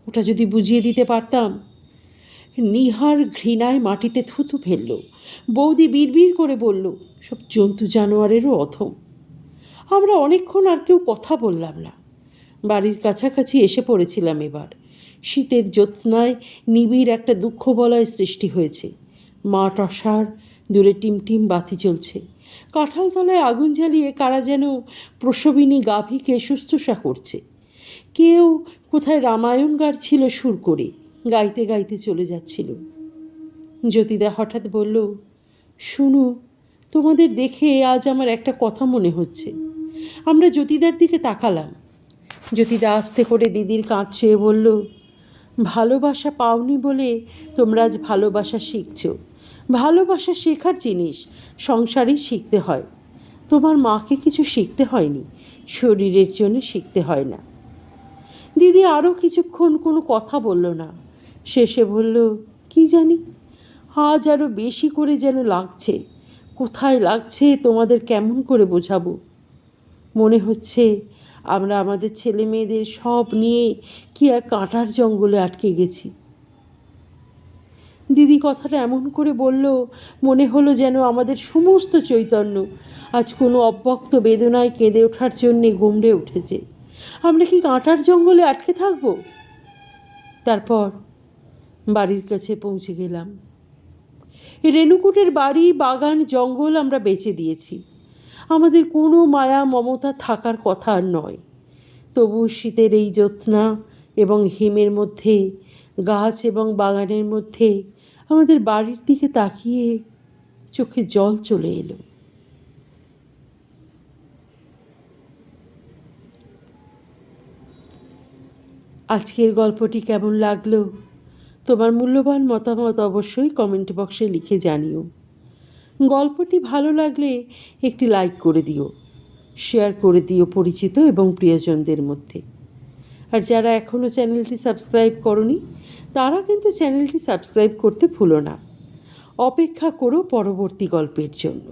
ওটা যদি বুঝিয়ে দিতে পারতাম। নিহার ঘৃণায় মাটিতে থুতু ফেলল। বৌদি বিড়বিড় করে বলল, সব জন্তু জানোয়ারেরও অধম। আমরা অনেকক্ষণ আর কেউ কথা বললাম না। বাড়ির কাছাকাছি এসে পড়েছিলাম এবার। শীতের জ্যোৎস্নায় নিবিড় একটা দুঃখ বলয় সৃষ্টি হয়েছে। মাঠ অসার, দূরে টিমটিম বাতি জ্বলছে। কাঁঠাল তলায় আগুন জ্বালিয়ে কারা যেন প্রসবিনী গাভীকে শুশ্রূষা করছে। কেউ কোথায় রামায়ণ গাইছিল সুর করে, গাইতে গাইতে চলে যাচ্ছিল। জ্যোতিদা হঠাৎ বলল, শুনু, তোমাদের দেখে আজ আমার একটা কথা মনে হচ্ছে। আমরা জ্যোতিদার দিকে তাকালাম। জ্যোতিদা আস্তে করে দিদির কাঁধ ছুঁয়ে বলল, ভালোবাসা পাওনি বলে তোমরা আজ ভালোবাসা শিখছ। ভালোবাসা শেখার জিনিস, সংসারেই শিখতে হয়। তোমার মাকে কিছু শিখতে হয়নি, শরীরের জন্য শিখতে হয় না। দিদি আরও কিছুক্ষণ কোনো কথা বলল না। শেষে বলল, কি জানি, আজ আরও বেশি করে যেন লাগছে। কোথায় লাগছে তোমাদের কেমন করে বোঝাবো? মনে হচ্ছে আমরা আমাদের ছেলে মেয়েদের সব নিয়ে কি এক কাঁটার জঙ্গলে আটকে গেছি। দিদি কথাটা এমন করে বলল, মনে হলো যেন আমাদের সমস্ত চৈতন্য আজ কোনো অব্যক্ত বেদনায় কেঁদে ওঠার জন্যে গুমড়ে উঠেছে। আমরা কি কাঁটার জঙ্গলে আটকে থাকব? তারপর বাড়ির কাছে পৌঁছে গেলাম। রেণুকুটের বাড়ি, বাগান, জঙ্গল আমরা বেচে দিয়েছি। আমাদের কোনো মায়া মমতা থাকার কথা আর নয়। তবু শীতের এই জ্যোৎস্না এবং হিমের মধ্যে, গাছ এবং বাগানের মধ্যে আমাদের বাড়ির দিকে তাকিয়ে চোখে জল চলে এলো। আজকের গল্পটি কেমন লাগলো তোমার মূল্যবান মতামত অবশ্যই কমেন্ট বক্সে লিখে জানিও। গল্পটি ভালো লাগলে একটি লাইক করে দিও, শেয়ার করে দিও পরিচিত এবং প্রিয়জনদের মধ্যে। আর যারা এখনও চ্যানেলটি সাবস্ক্রাইব করনি তারা কিন্তু চ্যানেলটি সাবস্ক্রাইব করতে ভুলো না। অপেক্ষা করো পরবর্তী গল্পের জন্য।